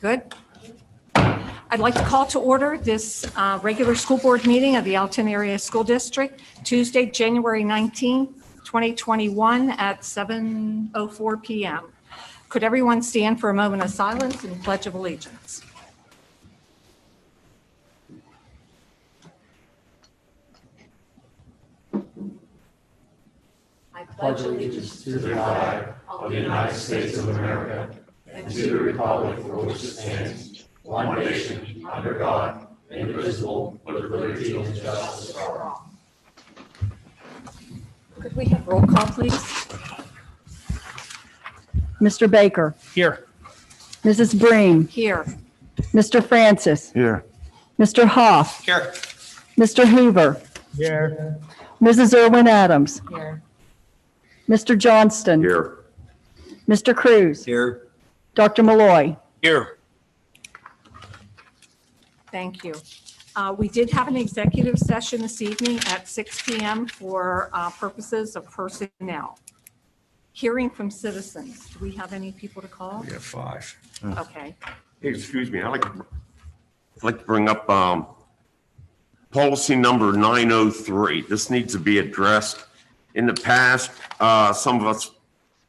Good. I'd like to call to order this regular school board meeting of the Altoona Area School District, Tuesday, January 19th, 2021 at 7:04 p.m. Could everyone stand for a moment of silence and pledge of allegiance? I pledge allegiance to the flag of the United States of America and to the republic for which it stands, one nation, under God, indivisible, with liberty and justice for all. Could we have roll call, please? Mr. Baker. Here. Mrs. Breen. Here. Mr. Francis. Here. Mr. Hoff. Here. Mr. Hoover. Here. Mrs. Irwin Adams. Here. Mr. Johnston. Here. Mr. Cruz. Here. Dr. Malloy. Here. Thank you. We did have an executive session this evening at 6 p.m. for purposes of personnel. Hearing from citizens. Do we have any people to call? We have 5. Okay. Hey, excuse me, I'd like to bring up policy number 903. This needs to be addressed. In the past, some of us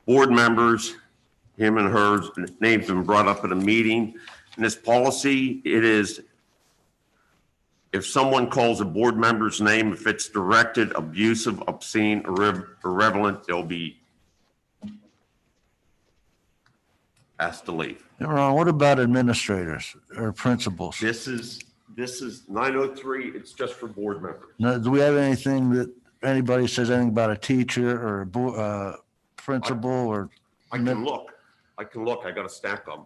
board members, him and hers, names been brought up at a meeting. In this policy, it is, if someone calls a board member's name, if it's directed, abusive, obscene, irrelevant, they'll be asked to leave. Ron, what about administrators or principals? This is 903. It's just for board members. Now, do we have anything that anybody says anything about a teacher or a principal or? I can look. I got a stack of them.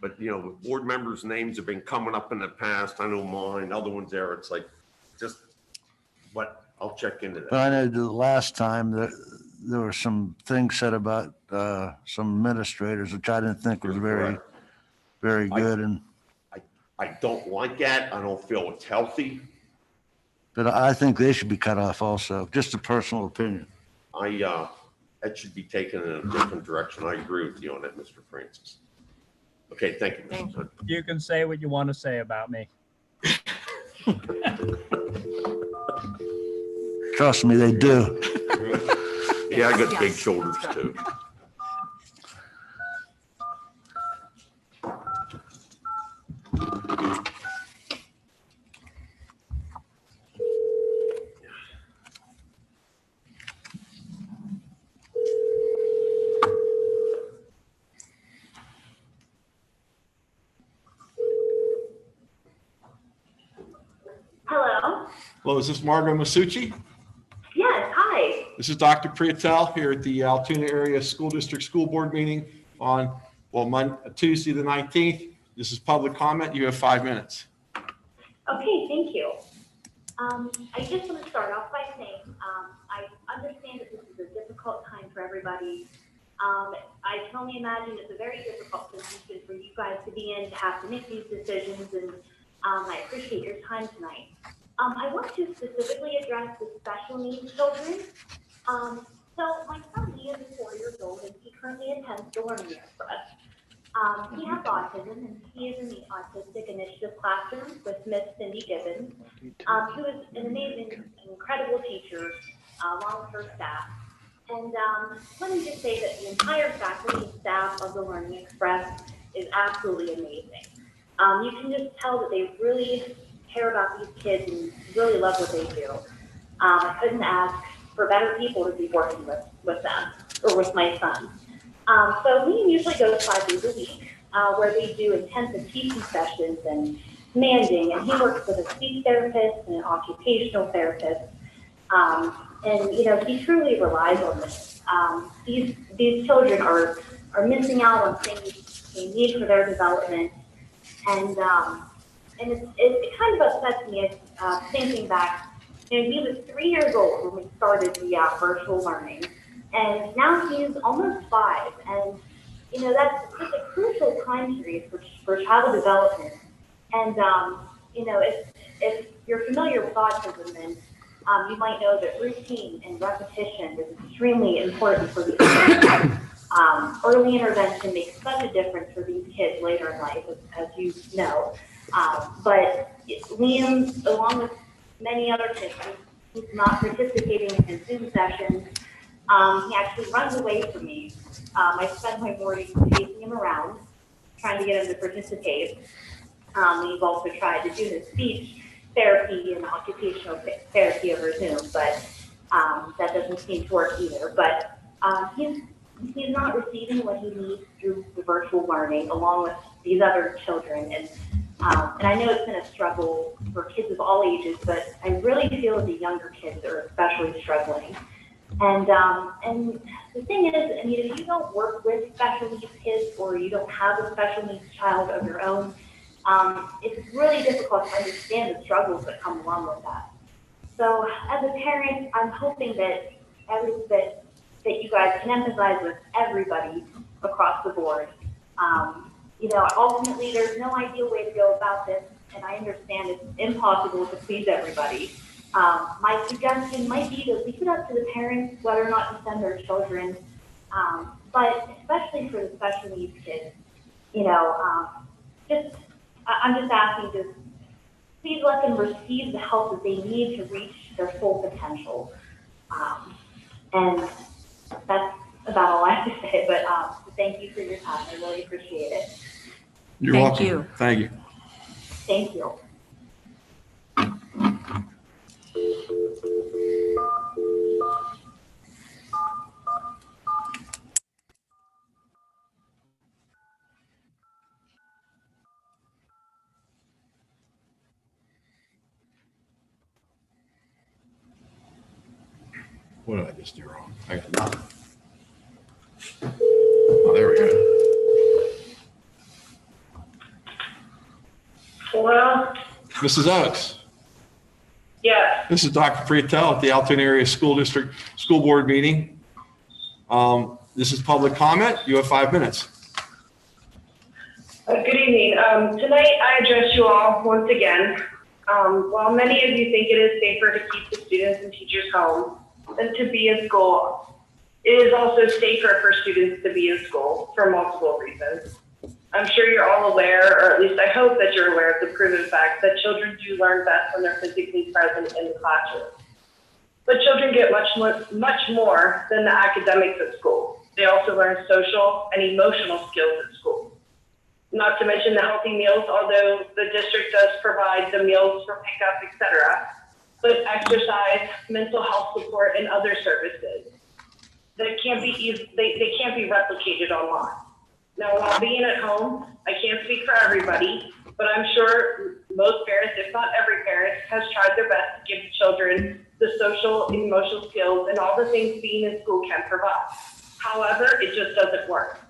But, you know, with board members' names have been coming up in the past. I know mine, other ones there. It's like, just, but I'll check into But that. I know the last time that there were some things said about some administrators, which I didn't think was You're very, correct. very good. And I don't like that. I don't feel it's healthy. but I think they should be cut off also. Just a personal opinion. That should be taken in a different direction. I agree with you on that, Mr. Francis. Okay, thank you. Thank Mr. Hood. You can say what you want to say about me. Trust me, they do. Yeah, I got big Yes. shoulders too. Hello. Hello, is this Margot Masucci? Yes, hi. This is Dr. Priatel here at the Altoona Area School District School Board meeting on, Tuesday the 19th. This is public comment. You have 5 minutes. Okay, thank you. I just want to start off by saying I understand that this is a difficult time for everybody. I can only imagine it's a very difficult position for you guys to be in, to have to make these decisions, and I appreciate your time tonight. I want to specifically address the special needs children. So my son, he is 4 years old, and he currently attends the Learning Express. He has autism, and he is in the Autistic Initiative classroom with Miss Cindy Gibbons, who is an amazing, incredible teacher, along with her staff. And let me just say that the entire faculty and staff of the Learning Express is absolutely amazing. You can just tell that they really care about these kids and really love what they do. I couldn't ask for better people to be working with them, or with my son. So we usually go 5 days a week, where they do intensive teaching sessions and commanding, and he works with a speech therapist and an occupational therapist. And you know, he truly relies on this. These children are missing out on things they need for their development, and it kind of upsets me thinking back. You know, he was 3 years old when we started the virtual learning, and now he's almost 5. And you know, that's such a crucial time period for child development. And you know, if you're familiar with autism, then you might know that routine and repetition is extremely important for the Early intervention makes such a difference for these kids later in life, as you know. But Liam, along with many other kids who's not participating in his Zoom sessions, he actually runs away from me. I spend my mornings chasing him around, trying to get him to participate. We've also tried to do his speech therapy and occupational therapy over Zoom, but that doesn't seem to work either. But he's not receiving what he needs through the virtual learning, along with these other children. And I know it's been a struggle for kids of all ages, but I really feel the younger kids are especially struggling. And the thing is, I mean, if you don't work with special needs kids, or you don't have a special needs child of your own, it's really difficult to understand the struggles that come along with that. So as a parent, I'm hoping that that you guys can empathize with everybody across the board. You know, ultimately, there's no ideal way to go about this, and I understand it's impossible to please everybody. My suggestion might be to leave it up to the parents whether or not to send their children, but especially for the special needs kids, you know, I'm just asking to please let them receive the help that they need to reach their full potential. And that's about all I have to say, but thank you for your time. I really appreciate it. You're Thank welcome. you. Thank you. Thank you. What did I just do wrong? I got nothing. Oh, there we go. Hello? Mrs. Oaks, Yes. this is Dr. Prietel at the Altoona Area School District School Board meeting. This is public comment. You have 5 minutes. Good evening. Tonight I address you all once again. While many of you think it is safer to keep the students and teachers home than to be in school, it is also safer for students to be in school for multiple reasons. I'm sure you're all aware, or at least I hope that you're aware of the proven fact that children do learn best when they're physically present in the classroom. But children get much more than the academics at school. They also learn social and emotional skills at school. Not to mention the healthy meals, although the district does provide the meals for pickup, etc. But exercise, mental health support, and other services that can't be they can't be replicated online. Now, while being at home, I can't speak for everybody, but I'm sure most parents, if not every parent, has tried their best to give children the social and emotional skills and all the things being in school can provide. However, it just doesn't work.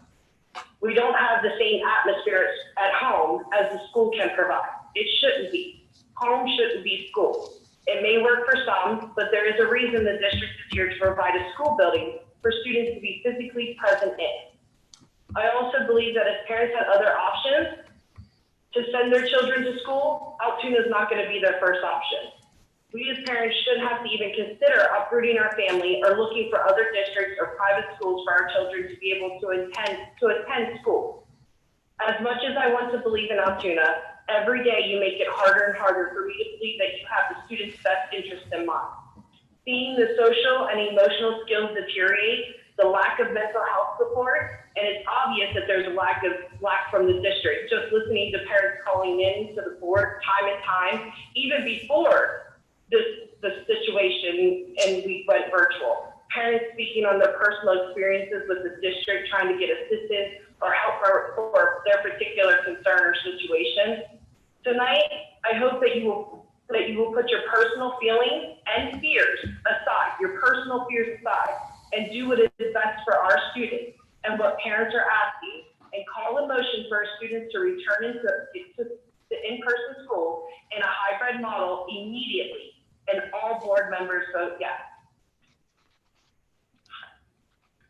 We don't have the same atmosphere at home as the school can provide. It shouldn't be. Home shouldn't be school. It may work for some, but there is a reason the district is here to provide a school building for students to be physically present in. I also believe that if parents had other options to send their children to school, Altoona is not going to be their first option. We as parents shouldn't have to even consider uprooting our family or looking for other districts or private schools for our children to be able to attend school. As much as I want to believe in Altoona, every day you make it harder and harder for me to believe that you have the student's best interest in mind. Seeing the social and emotional skills deteriorate, the lack of mental health support, and it's obvious that there's a lack from the district. Just listening to parents calling in to the board time and time, even before the situation and we went virtual. Parents speaking on their personal experiences with the district, trying to get assistance or help for their particular concern or situation. Tonight, I hope that you will put your personal feelings and fears aside, and do what is best for our students and what parents are asking, and call a motion for our students to return to in-person school in a hybrid model immediately, and all board members vote yes.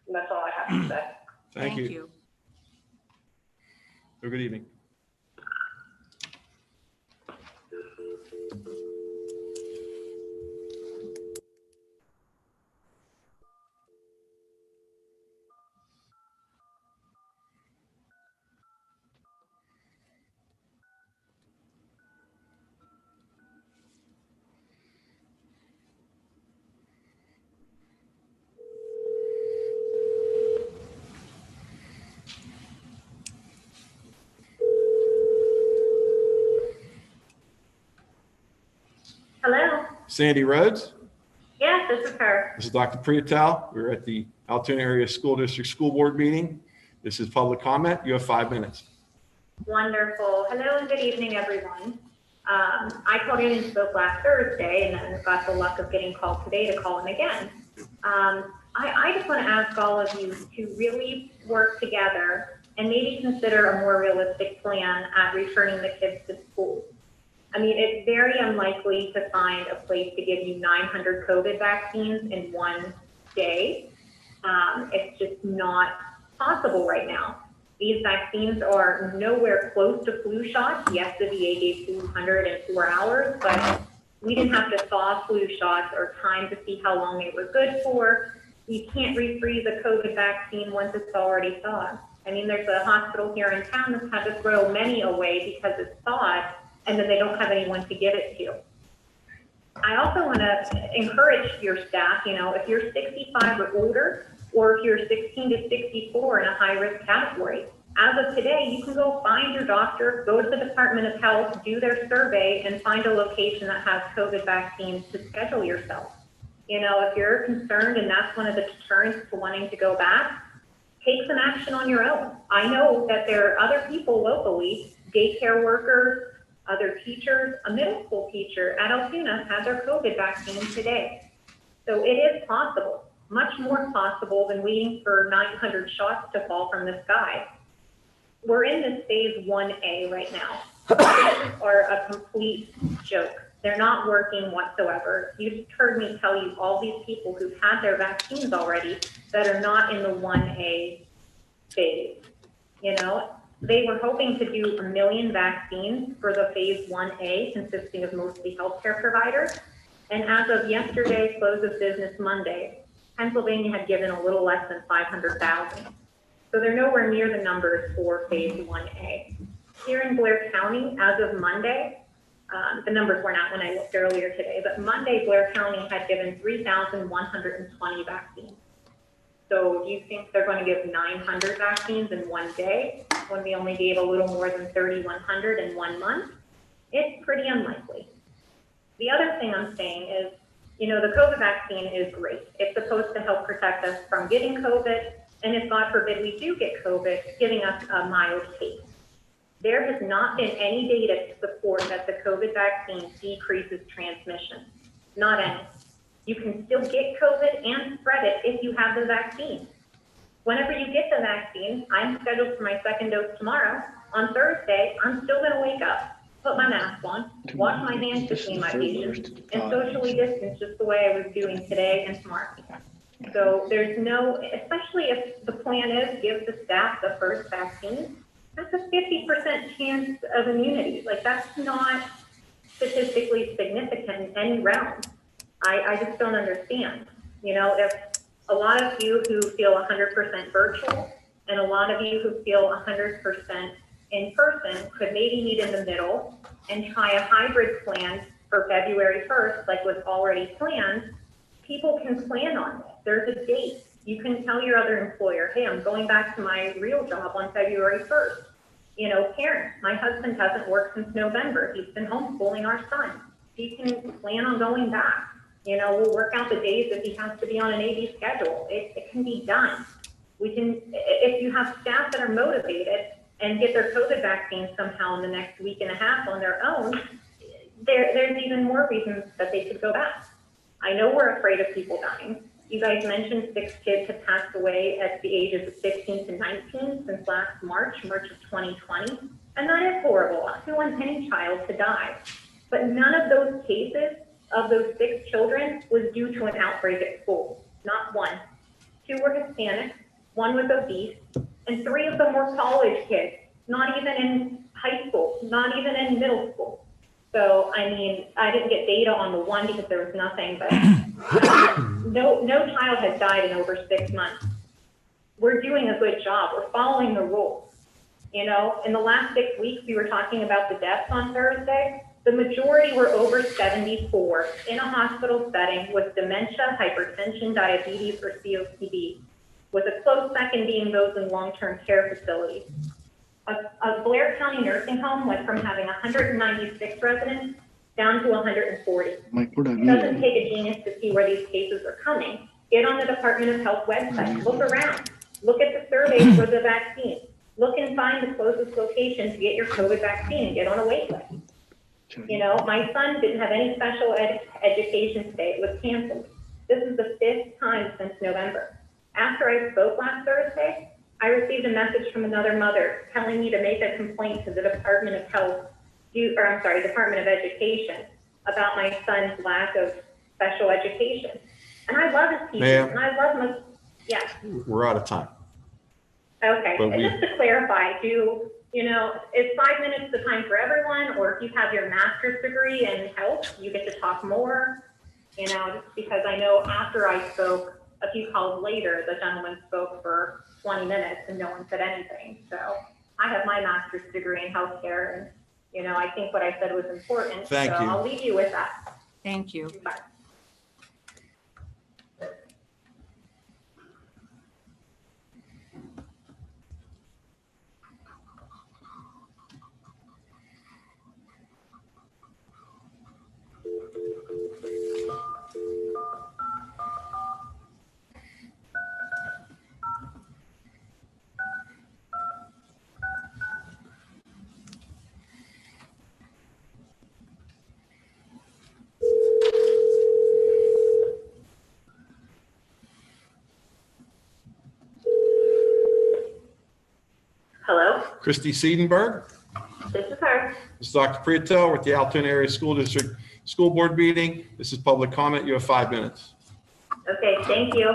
And that's all I have to say. Thank you. Have a good evening. Sandy Rhodes. Yes, this is her. This is Dr. Priyatal. We're at the Altoona Area School District School Board meeting. This is public comment. You have 5 minutes. Wonderful. Hello and good evening, everyone. I called in and spoke last Thursday and then got the luck of getting called today to call in again. I just want to ask all of you to really work together and maybe consider a more realistic plan at returning the kids to school. I mean, it's very unlikely to find a place to give you 900 COVID vaccines in one day. It's just not possible right now. These vaccines are nowhere close to flu shots. Yes, the VA gave 200 in 4 hours, but we didn't have to thaw flu shots or time to see how long they were good for. You can't refreeze a COVID vaccine once it's already thawed. I mean, there's a hospital here in town that's had to throw many away because it's thawed, and then they don't have anyone to give it to. I also want to encourage your staff, if you're 65 or older, or if you're 16 to 64 in a high-risk category, as of today, you can go find your doctor, go to the Department of Health, do their survey, and find a location that has COVID vaccines to schedule yourself. If you're concerned and that's one of the deterrents to wanting to go back, take some action on your own. I know that there are other people locally, daycare workers, other teachers, a middle school teacher at Altoona had their COVID vaccine today. So it is possible, much more possible than waiting for 900 shots to fall from the sky. We're in this phase 1A right now. These are a complete joke. They're not working whatsoever. You just heard me tell you all these people who've had their vaccines already that are not in the 1A phase. They were hoping to do 1 million vaccines for the phase 1A, consisting of mostly healthcare providers. And as of yesterday, close of business Monday, Pennsylvania had given a little less than 500,000. So they're nowhere near the numbers for phase 1A. Here in Blair County, as of Monday, the numbers weren't out when I looked earlier today, but Monday, Blair County had given 3,120 vaccines. So do you think they're going to give 900 vaccines in one day when we only gave a little more than 3,100 in 1 month? It's pretty unlikely. The other thing I'm saying is, the COVID vaccine is great. It's supposed to help protect us from getting COVID, and if God forbid we do get COVID, giving us a mild case. There has not been any data to support that the COVID vaccine decreases transmission. Not any. You can still get COVID and spread it if you have the vaccine. Whenever you get the vaccine, I'm scheduled for my second dose tomorrow. On Thursday, I'm still going to wake up, put my mask on, wash my hands between my patients, and socially distance just the way I was doing today and tomorrow. So there's no, especially if the plan is give the staff the first vaccine, that's a 50% chance of immunity. Like, that's not statistically significant in any realm. I just don't understand. If a lot of you who feel 100% virtual and a lot of you who feel 100% in person could maybe meet in the middle and try a hybrid plan for February 1st, like was already planned, people can plan on it. There's a date. You can tell your other employer, hey, I'm going back to my real job on February 1st. Parents, my husband hasn't worked since November. He's been homeschooling our son. He can plan on going back. We'll work out the days if he has to be on an AB schedule. It can be done. We can, if you have staff that are motivated and get their COVID vaccine somehow in the next week and a half on their own, there's even more reasons that they should go back. I know we're afraid of people dying. You guys mentioned 6 kids have passed away at the ages of 15 to 19 since last March of 2020. And that is horrible. Who wants any child to die? But none of those cases of those 6 children was due to an outbreak at school. Not one. 2 were Hispanic, 1 was obese, and 3 of them were college kids, not even in high school, not even in middle school. So, I didn't get data on the 1 because there was nothing, but no child has died in over 6 months. We're doing a good job. We're following the rules. In the last 6 weeks, we were talking about the deaths on Thursday. The majority were over 74 in a hospital setting with dementia, hypertension, diabetes, or COPD, with a close second being those in long-term care facilities. A Blair County nursing home went from having 196 residents down to 140. It doesn't take a genius to see where these cases are coming. Get on the Department of Health website, look around, look at the surveys for the vaccine, look and find the closest location to get your COVID vaccine and get on a wait list. You know, my son didn't have any special education today. It was canceled. This is the 5th time since November. After I spoke last Thursday, I received a message from another mother telling me to make a complaint to the Department of Health, Department of Education about my son's lack of special education. And I love his teachers, Ma'am. and I love him. Yeah, We're out of time. okay. But And just to clarify, is 5 minutes the time for everyone? Or if you have your master's degree in health, you get to talk more? Just because I know after I spoke, a few calls later, the gentleman spoke for 20 minutes and no one said anything. So I have my master's degree in healthcare, and, I think what I said was important. Thank so you. I'll leave you with that. Thank you. Bye. Hello, Christy Siedenberg. this is her. This is Dr. Prieto with the Altoona Area School District School Board meeting. This is public comment. You have 5 minutes. Okay, thank you.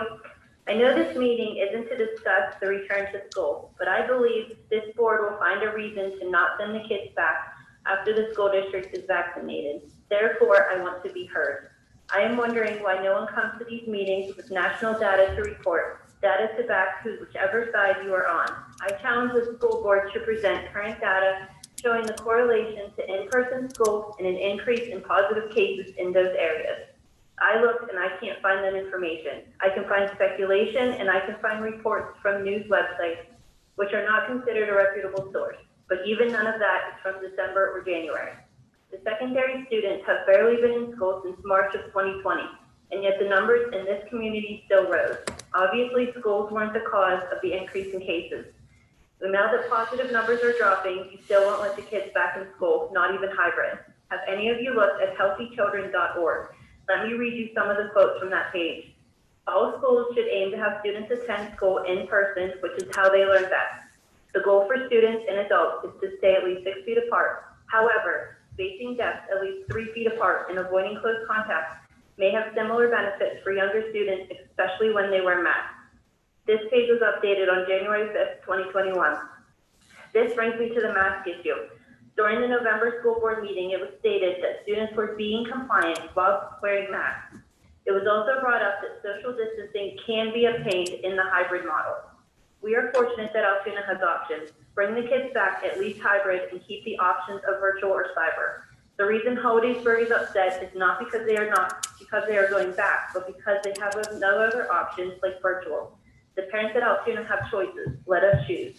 I know this meeting isn't to discuss the return to school, but I believe this board will find a reason to not send the kids back after the school district is vaccinated. Therefore, I want to be heard. I am wondering why no one comes to these meetings with national data to report, data to back whichever side you are on. I challenge the school board to present current data showing the correlation to in-person schools and an increase in positive cases in those areas. I looked and I can't find that information. I can find speculation and I can find reports from news websites, which are not considered a reputable source, but even none of that is from December or January. The secondary students have barely been in school since March of 2020, and yet the numbers in this community still rose. Obviously, schools weren't the cause of the increase in cases. Now that positive numbers are dropping, you still won't let the kids back in school, not even hybrid. Have any of you looked at healthychildren.org? Let me read you some of the quotes from that page. All schools should aim to have students attend school in person, which is how they learn best. The goal for students and adults is to stay at least 6 feet apart. However, spacing desks at least 3 feet apart and avoiding close contact may have similar benefits for younger students, especially when they wear masks. This page was updated on January 5th, 2021. This brings me to the mask issue. During the November school board meeting, it was stated that students were being compliant while wearing masks. It was also brought up that social distancing can be obtained in the hybrid model. We are fortunate that Altoona has options. Bring the kids back at least hybrid and keep the options of virtual or cyber. The reason Hollidaysburg is upset is not because they are going back, but because they have no other options like virtual. The parents at Altoona have choices. Let us choose.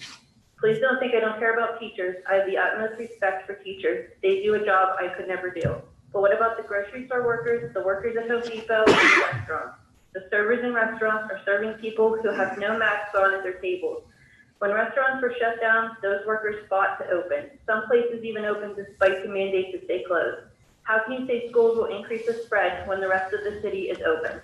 Please don't think I don't care about teachers. I have the utmost respect for teachers. They do a job I could never do. But what about the grocery store workers, the workers at Home Depot, and the restaurants? The servers in restaurants are serving people who have no masks on at their tables. When restaurants were shut down, those workers fought to open. Some places even opened despite the mandate to stay closed. How can you say schools will increase the spread when the rest of the city is open?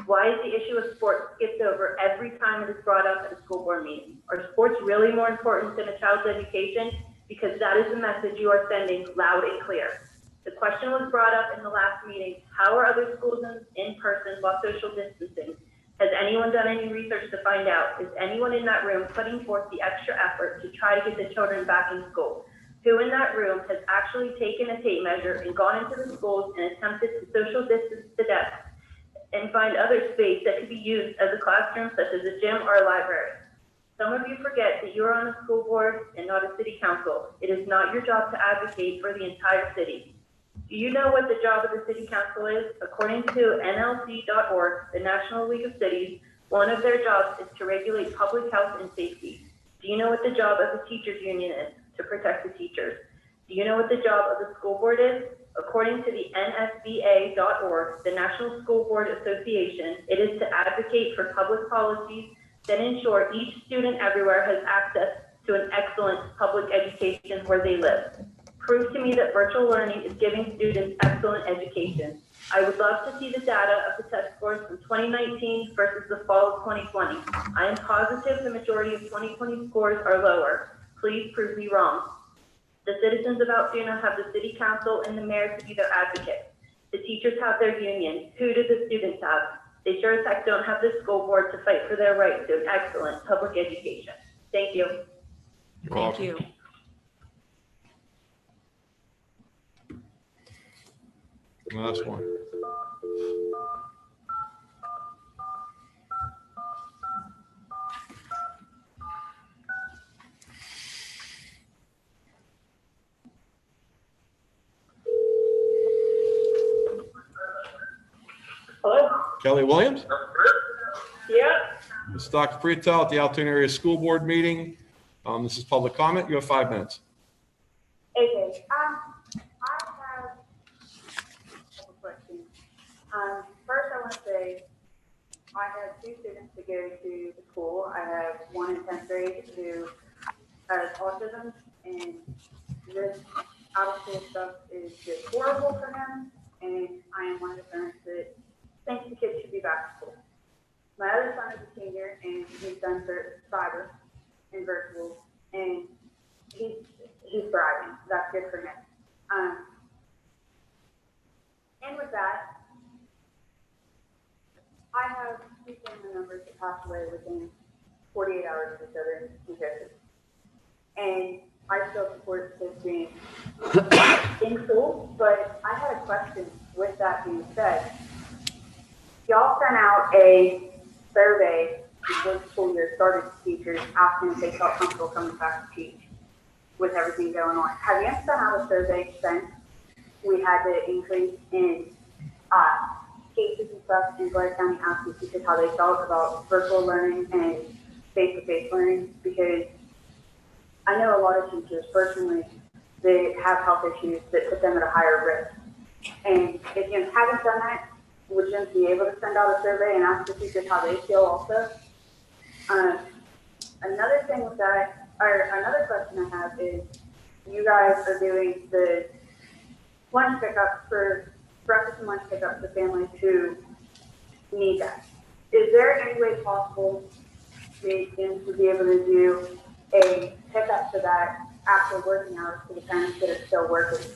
Why is the issue of sports skipped over every time it is brought up at a school board meeting? Are sports really more important than a child's education? Because that is the message you are sending loud and clear. The question was brought up in the last meeting, how are other schools in person while social distancing? Has anyone done any research to find out? Is anyone in that room putting forth the extra effort to try to get the children back in school? Who in that room has actually taken a tape measure and gone into the schools and attempted to social distance the desks and find other space that could be used as a classroom, such as a gym or a library? Some of you forget that you are on a school board and not a city council. It is not your job to advocate for the entire city. Do you know what the job of the city council is? According to NLC.org, the National League of Cities, one of their jobs is to regulate public health and safety. Do you know what the job of the teachers union is? To protect the teachers. Do you know what the job of the school board is? According to the NSBA.org, the National School Board Association, it is to advocate for public policies that ensure each student everywhere has access to an excellent public education where they live. Prove to me that virtual learning is giving students excellent education. I would love to see the data of the test scores from 2019 versus the fall of 2020. I am positive the majority of 2020 scores are lower. Please prove me wrong. The citizens of Altoona have the city council and the mayor to be their advocates. The teachers have their union. Who do the students have? They sure as heck don't have the school board to fight for their right to an excellent public education. Thank you. Thank you. Last one. Hello? Kelly Williams? Yeah? This is Dr. Prietel at the Altoona Area School Board meeting. This is public comment. You have 5 minutes. Okay, I have a couple questions. First, I want to say I have 2 students that go to the school. I have one in 10th grade who has autism, and this out-of-school stuff is just horrible for him. And I am one of the parents that thinks the kids should be back to school. My other son is a senior, and he's done for cyber and virtual, and he's thriving. That's good for him. And with that, I have 2 family members that passed away within 48 hours of each other in COVID. And I still support this being in school, but I had a question with that being said. Y'all sent out a survey before the school year started to teachers asking if they felt comfortable coming back to teach with everything going on. Have you sent out a survey since we had the increase in cases and stuff in Blair County, asking teachers how they felt about virtual learning and face-to-face learning? Because I know a lot of teachers personally that have health issues that put them at a higher risk. And if you haven't done that, would you be able to send out a survey and ask the teachers how they feel also? Another thing with that, or another question I have is, you guys are doing the lunch pickup for breakfast and lunch pickup for families who need that. Is there any way possible for students to be able to do a pickup for that after working hours for the parents that are still working? As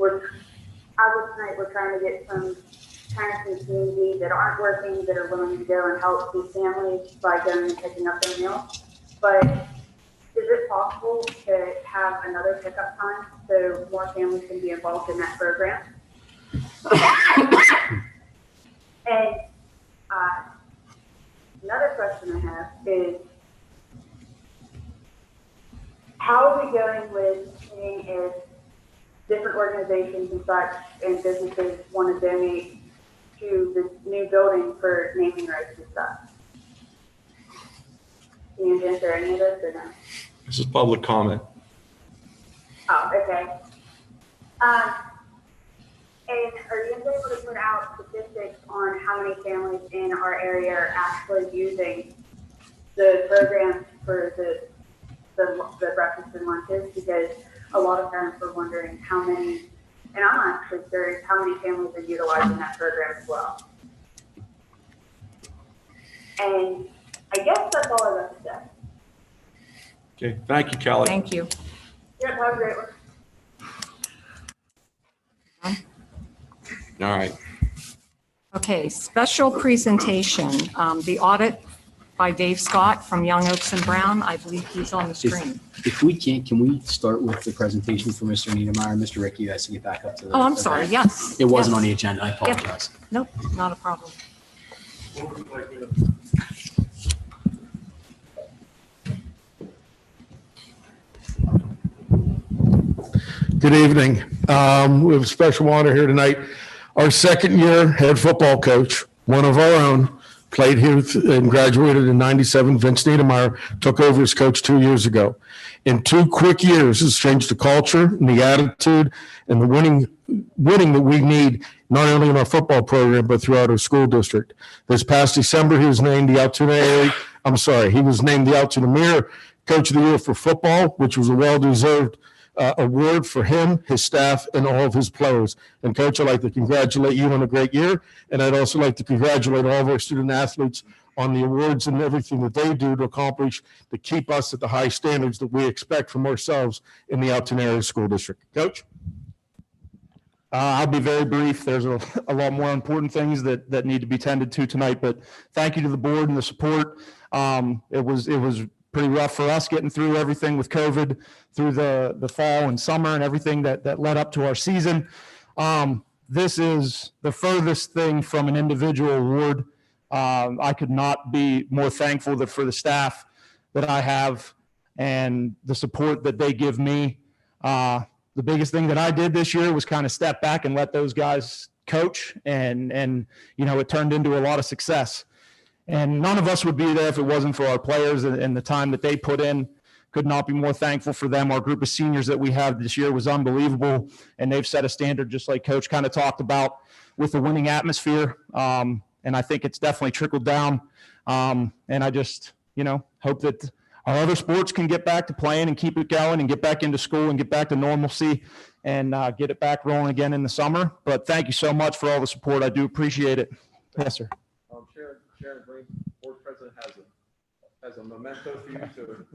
of tonight, we're trying to get some parents in the community that aren't working, that are willing to go and help these families by going and picking up their meals. But is it possible to have another pickup time so more families can be involved in that program? And another question I have is, how are we going with seeing if different organizations and such and businesses want to donate to this new building for naming rights and stuff? Can you answer any of this or no? This is public comment. Oh, okay. And are you able to put out statistics on how many families in our area are actually using the programs for the breakfast and lunches? Because a lot of parents were wondering how many, and I'm actually curious how many families are utilizing that program as well. And I guess that's all I got to say. Okay, thank you, Kelly. Thank you. Yep, have a great one. All right. Okay, special presentation, the audit by Dave Scott from Young Oaks and Brown. I believe he's on the screen. If we can we start with the presentation for Mr. Niedermeyer? Mr. Ricky, you guys can get back up to the. Oh, I'm sorry, yes. It wasn't yes. on the agenda. I apologize. Nope, not a problem. Good evening. We have a special honor here tonight. Our second year head football coach, one of our own, played here and graduated in 97. Vince Niedermeyer took over as coach 2 years ago. In 2 quick years, it's changed the culture and the attitude and the winning that we need, not only in our football program, but throughout our school district. This past December, he was named the Altoona Mirror Coach of the Year for football, which was a well-deserved award for him, his staff, and all of his players. And Coach, I'd like to congratulate you on a great year, and I'd also like to congratulate all of our student athletes on the awards and everything that they do to accomplish, to keep us at the high standards that we expect from ourselves in the Altoona Area School District. Coach? I'll be very brief. There's a lot more important things that need to be tended to tonight, but thank you to the board and the support. It was pretty rough for us getting through everything with COVID through the fall and summer and everything that led up to our season. This is the furthest thing from an individual award. I could not be more thankful for the staff that I have and the support that they give me. The biggest thing that I did this year was kind of step back and let those guys coach, and it turned into a lot of success. And none of us would be there if it wasn't for our players and the time that they put in. Could not be more thankful for them. Our group of seniors that we have this year was unbelievable, and they've set a standard, just like Coach kind of talked about, with the winning atmosphere. And I think it's definitely trickled down. And I just, hope that our other sports can get back to playing and keep it going and get back into school and get back to normalcy and get it back rolling again in the summer. But thank you so much for all the support. I do appreciate it. Yes, sir. Sharon Green, board president, has a memento for you to.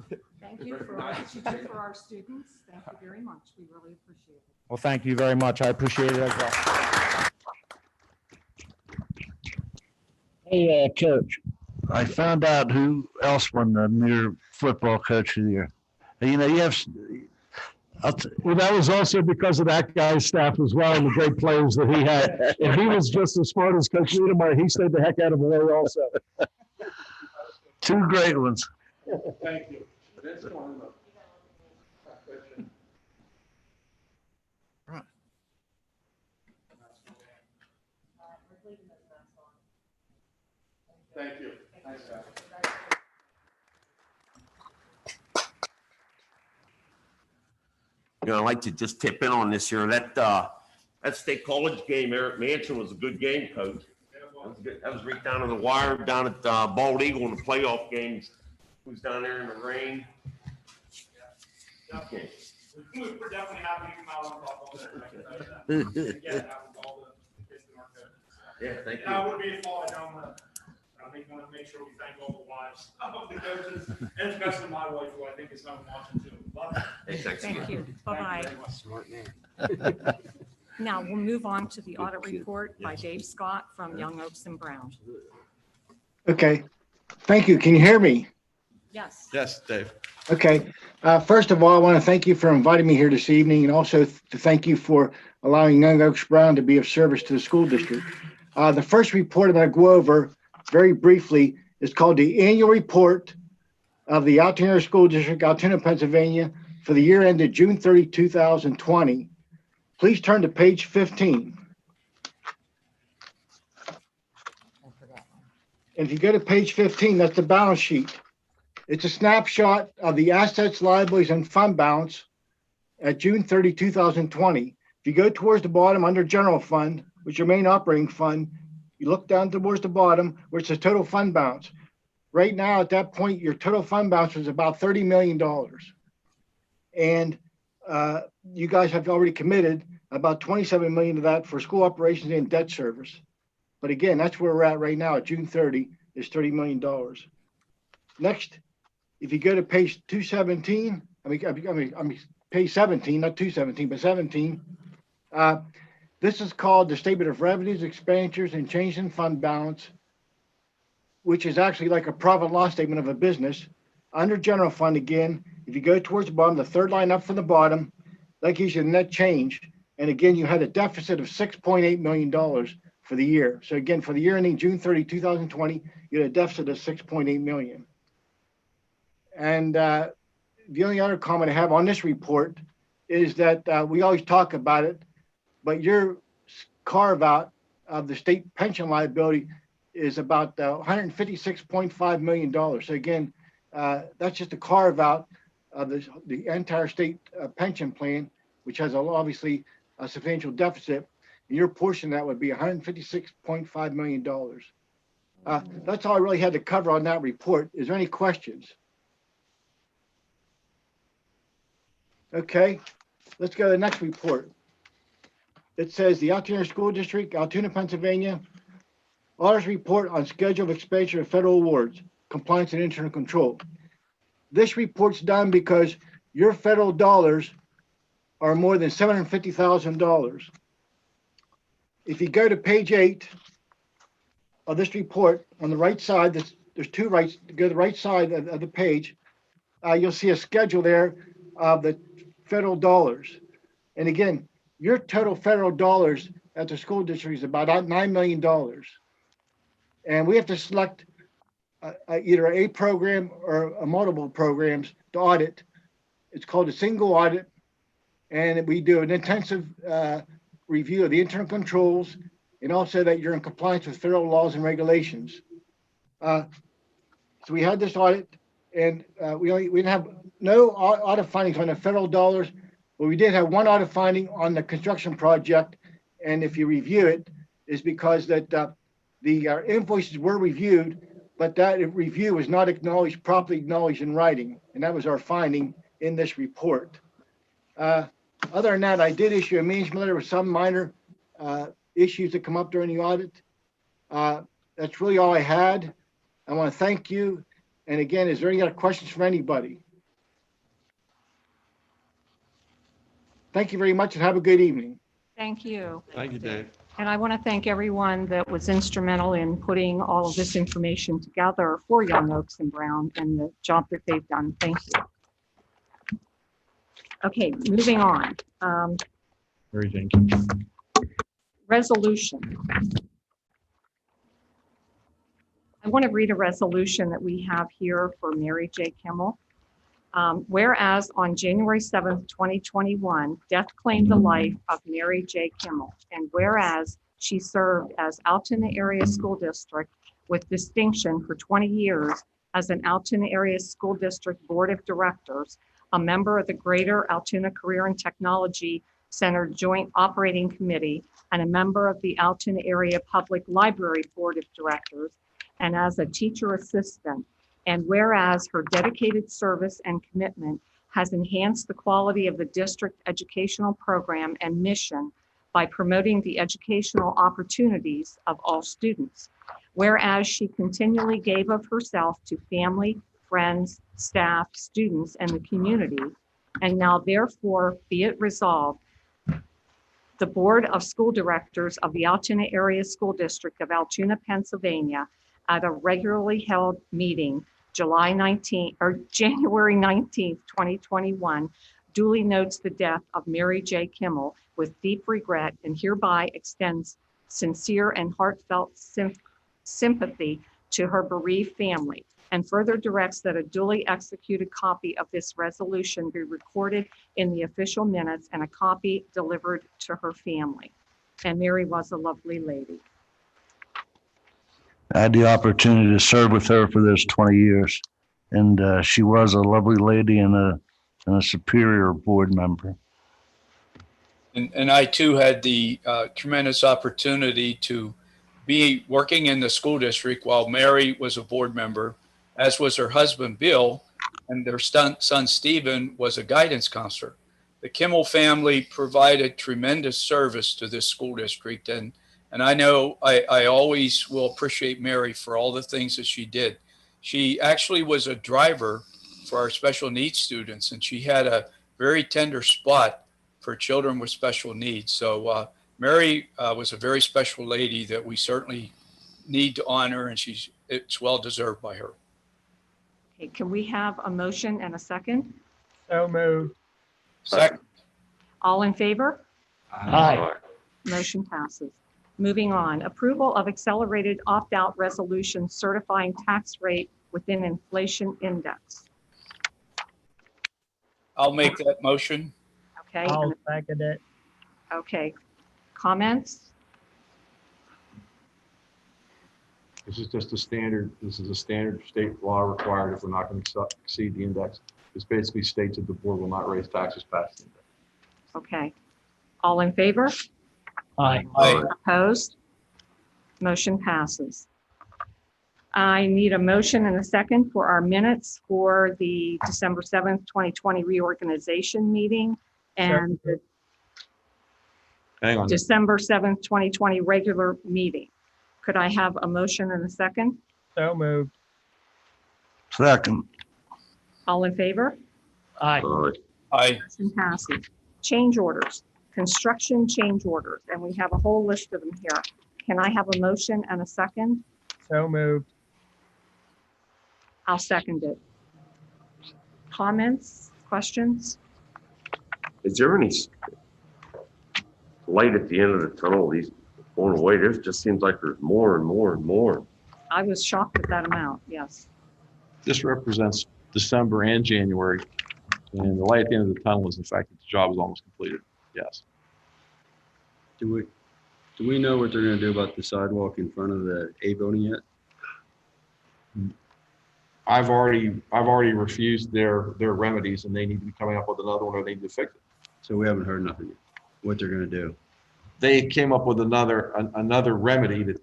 Thank you for what you do for our students. Thank you very much. We really appreciate it. Well, thank you very much. I appreciate it as well. Hey, Coach, I found out who else won the Mirror Football Coach of the Year. You have. Well, that was also because of that guy's staff as well and the great players that he had. If he was just as smart as Coach Niedermeyer, he stayed the heck out of the way also. 2 great ones. Thank you. Thank you. Thanks, guys. I'd like to just tip in on this here. That state college game, Eric Manson, was a good game, Coach. That was right down on the wire, down at Bald Eagle in the playoff games. Who's down there in the rain? Okay. We're definitely happy to come out on top of that. Yeah, thank you. I would be a fault. I think I want to make sure we thank all the wives of the coaches, and especially my wife, who I think is home watching too. Love it. Hey, thanks. Thank you. Bye-bye. Smart man. Now we'll move on to the audit report by Dave Scott from Young Oaks and Brown. Okay, thank you. Can you hear me? Yes. Yes, Dave. Okay. First of all, I want to thank you for inviting me here this evening, and also to thank you for allowing Young Oaks Brown to be of service to the school district. The first report I'm going to go over very briefly is called the Annual Report of the Altoona School District, Altoona, Pennsylvania, for the year ended June 30, 2020. Please turn to page 15. And if you go to page 15, that's the balance sheet. It's a snapshot of the assets, liabilities, and fund balance at June 30, 2020. If you go towards the bottom under general fund, which is your main operating fund, you look down towards the bottom, where it says total fund balance. Right now, at that point, your total fund balance was about $30 million. And you guys have already committed about $27 million of that for school operations and debt service. But again, that's where we're at right now at June 30 is $30 million. Next, if you go to page 217, I mean page 17, not 217, but 17. This is called the Statement of Revenues, Expenditures, and Change in Fund Balance, which is actually like a profit and loss statement of a business. Under general fund, again, if you go towards the bottom, the third line up from the bottom, that gives you the net change. And again, you had a deficit of $6.8 million for the year. So again, for the year ending June 30, 2020, you had a deficit of $6.8 million. And the only other comment I have on this report is that we always talk about it, but your carve out of the state pension liability is about $156.5 million. So again, that's just a carve out of the entire state pension plan, which has obviously a substantial deficit. And your portion of that would be $156.5 million. That's all I really had to cover on that report. Is there any questions? Okay, let's go to the next report. It says the Altoona School District, Altoona, Pennsylvania, Auditor's Report on Schedule of Expenditure of Federal Awards, Compliance and Internal Control. This report's done because your federal dollars are more than $750,000. If you go to page 8 of this report, on the right side, there's two rights. Go to the right side of the page, you'll see a schedule there of the federal dollars. And again, your total federal dollars at the school district is about $9 million. And we have to select either a program or multiple programs to audit. It's called a single audit. And we do an intensive review of the internal controls and also that you're in compliance with federal laws and regulations. So we had this audit, and we didn't have no audit findings on the federal dollars, but we did have one audit finding on the construction project. And if you review it, is because that the invoices were reviewed, but that review was not properly acknowledged in writing. And that was our finding in this report. Other than that, I did issue a management letter with some minor issues that come up during the audit. That's really all I had. I want to thank you. And again, is there any other questions from anybody? Thank you very much and have a good evening. Thank you. Thank you, Dave. And I want to thank everyone that was instrumental in putting all of this information together for Young Oaks and Brown and the job that they've done. Thank you. Okay, moving on. Very thank you. Resolution. I want to read a resolution that we have here for Mary J. Kimmel. Whereas on January 7th, 2021, death claimed the life of Mary J. Kimmel, and whereas she served as Altoona Area School District with distinction for 20 years as an Altoona Area School District Board of Directors, a member of the Greater Altoona Career and Technology Center Joint Operating Committee, and a member of the Altoona Area Public Library Board of Directors, and as a teacher assistant. And whereas her dedicated service and commitment has enhanced the quality of the district educational program and mission by promoting the educational opportunities of all students. Whereas she continually gave of herself to family, friends, staff, students, and the community. And now therefore be it resolved, the Board of School Directors of the Altoona Area School District of Altoona, Pennsylvania, at a regularly held meeting January 19th, 2021, duly notes the death of Mary J. Kimmel with deep regret and hereby extends sincere and heartfelt sympathy to her bereaved family, and further directs that a duly executed copy of this resolution be recorded in the official minutes and a copy delivered to her family. And Mary was a lovely lady. I had the opportunity to serve with her for those 20 years, and she was a lovely lady and a superior board member. And I too had the tremendous opportunity to be working in the school district while Mary was a board member, as was her husband, Bill, and their son, Stephen, was a guidance counselor. The Kimmel family provided tremendous service to this school district, and I know I always will appreciate Mary for all the things that she did. She actually was a driver for our special needs students, and she had a very tender spot for children with special needs. So Mary was a very special lady that we certainly need to honor, and it's well deserved by her. Okay, can we have a motion and a second? So moved. Second. All in favor? Aye. Motion passes. Moving on, approval of accelerated opt-out resolution certifying tax rate within inflation index. I'll make that motion. Okay. I'll second it. Okay. Comments? This is just a standard, this is a standard state law required if we're not going to exceed the index. This basically states that the board will not raise taxes past the index. Okay. All in favor? Aye. Opposed? Motion passes. I need a motion and a second for our minutes for the December 7th, 2020 reorganization meeting and the Hang on. December 7th, 2020 regular meeting. Could I have a motion and a second? So moved. Second. All in favor? Aye. Aye. Motion passes. Change orders, construction change orders, and we have a whole list of them here. Can I have a motion and a second? So moved. I'll second it. Comments, questions? Is there any light at the end of the tunnel? These going away. There just seems like there's more and more and more. I was shocked at that amount, yes. This represents December and January. And the light at the end of the tunnel is the fact that the job is almost completed. Yes. Do we know what they're gonna do about the sidewalk in front of the A building yet? I've already refused their remedies, and they need to be coming up with another one, or they need to fix it. So we haven't heard nothing yet, what they're gonna do. They came up with another remedy that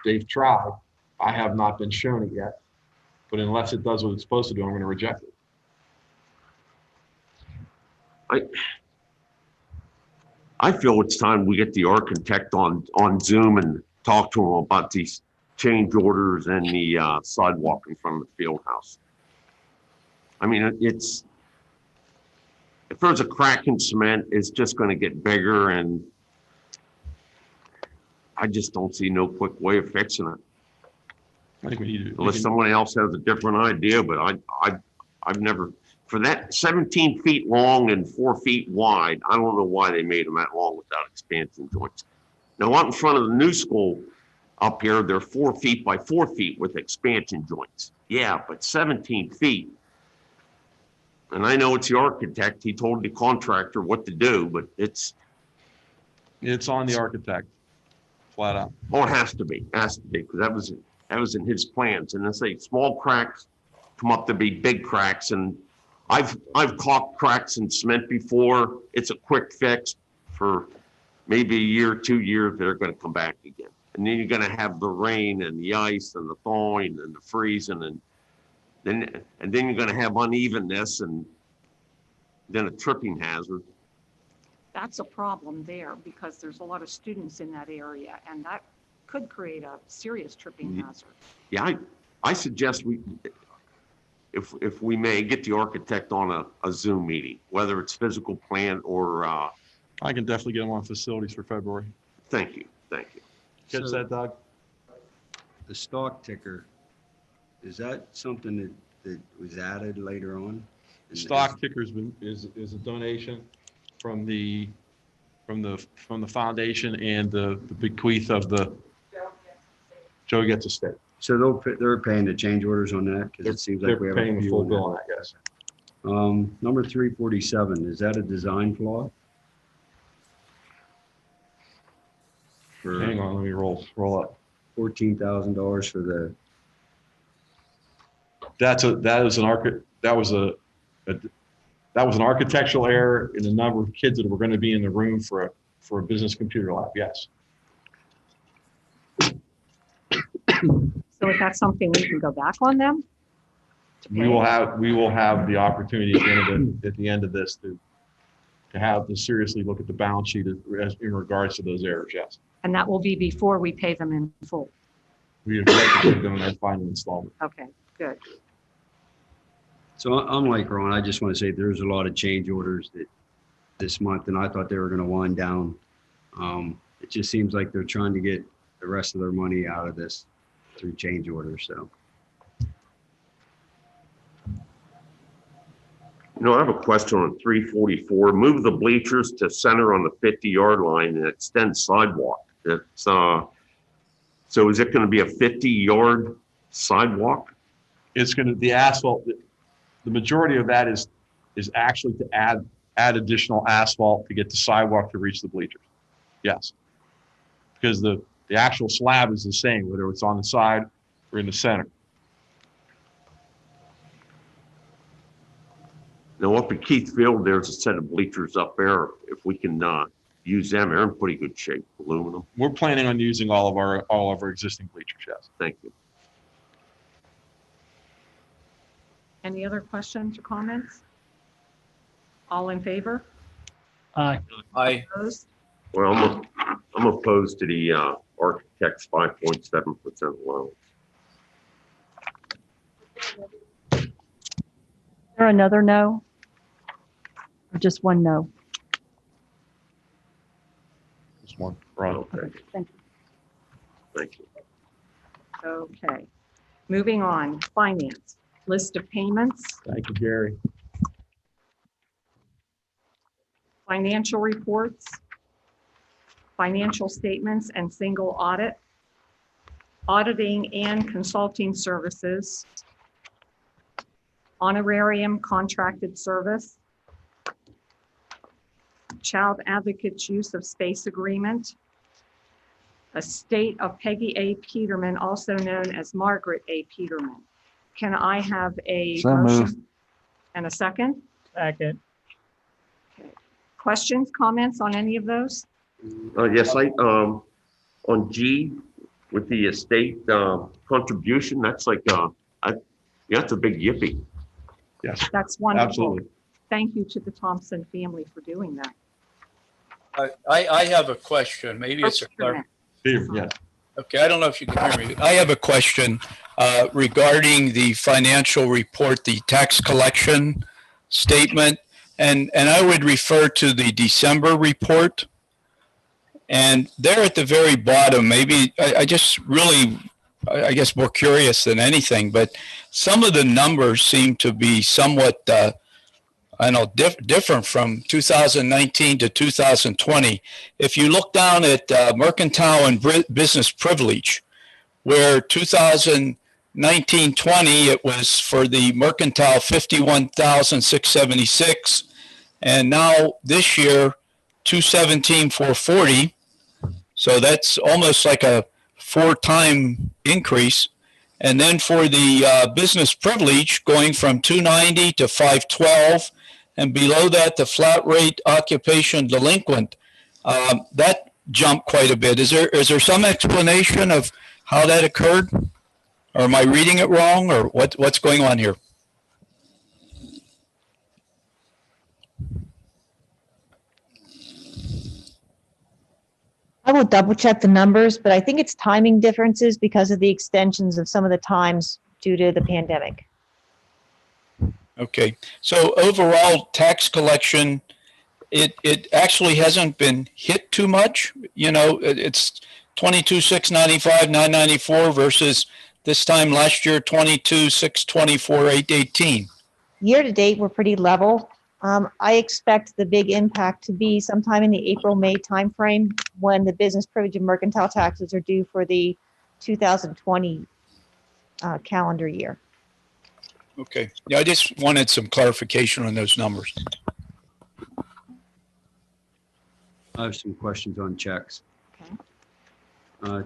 they've tried. I have not been shown it yet, but unless it does what it's supposed to do, I'm going to reject it. I feel it's time we get the architect on Zoom and talk to him about these change orders and the sidewalk in front of the field house. I mean, if there's a crack in cement, it's just going to get bigger, and I just don't see no quick way of fixing it. I think we need to. Unless someone else has a different idea, but I've never, for that 17 feet long and 4 feet wide, I don't know why they made them that long without expansion joints. Now, out in front of the new school up here, they're 4 feet by 4 feet with expansion joints. Yeah, but 17 feet. And I know it's the architect. He told the contractor what to do, but it's on the architect, flat out. Oh, it has to be, because that was in his plans. And they say small cracks come up to be big cracks, and I've caulked cracks in cement before. It's a quick fix for maybe a year, 2 years. They're going to come back again, and then you're going to have the rain and the ice and the thawing and the freezing, and then you're going to have unevenness and then a tripping hazard. That's a problem there because there's a lot of students in that area and that could create a serious tripping hazard. Yeah, I suggest if we may, get the architect on a Zoom meeting, whether it's physical plant or. I can definitely get them on facilities for February. Thank you. Thank you. Catch that, Doug? The stock ticker, is that something that was added later on? Stock ticker is a donation from the foundation and the bequeath of the Joe Gets a State. So they're paying the change orders on that? Because it seems like we have They're paying a the few full on bill on that. that, yes. Number 347, is that a design flaw? Hang on, let me roll up. $14,000 for the. That was an architectural error in the number of kids that were going to be in the room for a business computer lab. Yes. So is that something we can go back on them? We will have the opportunity at the end of this to have to seriously look at the balance sheet in regards to those errors. Yes. And that will be before we pay them in full. We have yet to pay them their final installment. Okay, good. So I'm like Ron, I just want to say there's a lot of change orders that this month, and I thought they were going to wind down. It just seems like they're trying to get the rest of their money out of this through change orders. So. I have a question on 344. Move the bleachers to center on the 50-yard line and extend sidewalk. So is it going to be a 50-yard sidewalk? It's going to, the asphalt, the majority of that is actually to add additional asphalt to get the sidewalk to reach the bleachers. Yes. Because the actual slab is the same, whether it's on the side or in the center. Now up at Keith Field, there's a set of bleachers up there. If we can use them, they're in pretty good shape, aluminum. We're planning on using all of our existing bleachers, yes. Thank you. Any other questions or comments? All in favor? Aye. Aye. Opposed? Well, I'm opposed to the architect's 5.7% allowance. Is there another no? Or just one no? Just one, Ron. Okay, Thank you. thank you. Okay. Moving on, finance, list of payments, Thank you, Gary. financial reports, financial statements and single audit, auditing and consulting services, honorarium contracted service, child advocate's use of space agreement, estate of Peggy A. Peterman, also known as Margaret A. Peterman. Can I have a So moved. motion and a second? Second. Questions, comments on any of those? Yes, on G with the estate contribution, that's like, that's a big yippee. Yes, That's wonderful. absolutely. Thank you to the Thompson family for doing that. I have a question. Maybe it's a clar- Peter, yes. Okay, I don't know if you can hear me. I have a question regarding the financial report, the tax collection statement, and I would refer to the December report. And there at the very bottom, maybe I just really, I guess, more curious than anything, but some of the numbers seem to be somewhat, I know, different from 2019 to 2020. If you look down at mercantile and business privilege, where 2019-20, it was for the mercantile 51,676, and now this year 217,440. So that's almost like a 4-time increase. And then for the business privilege, going from 290 to 512, and below that, the flat rate occupation delinquent, that jumped quite a bit. Is there some explanation of how that occurred? Or am I reading it wrong, or what's going on here? I will double check the numbers, but I think it's timing differences because of the extensions of some of the times due to the pandemic. Okay, so overall tax collection, it actually hasn't been hit too much. You know, it's 22,695, 994 versus this time last year, 22,624, 818. Year to date, we're pretty level. I expect the big impact to be sometime in the April-May timeframe when the business privilege and mercantile taxes are due for the 2020 calendar year. Okay, yeah, I just wanted some clarification on those numbers. I have some questions on checks. Okay.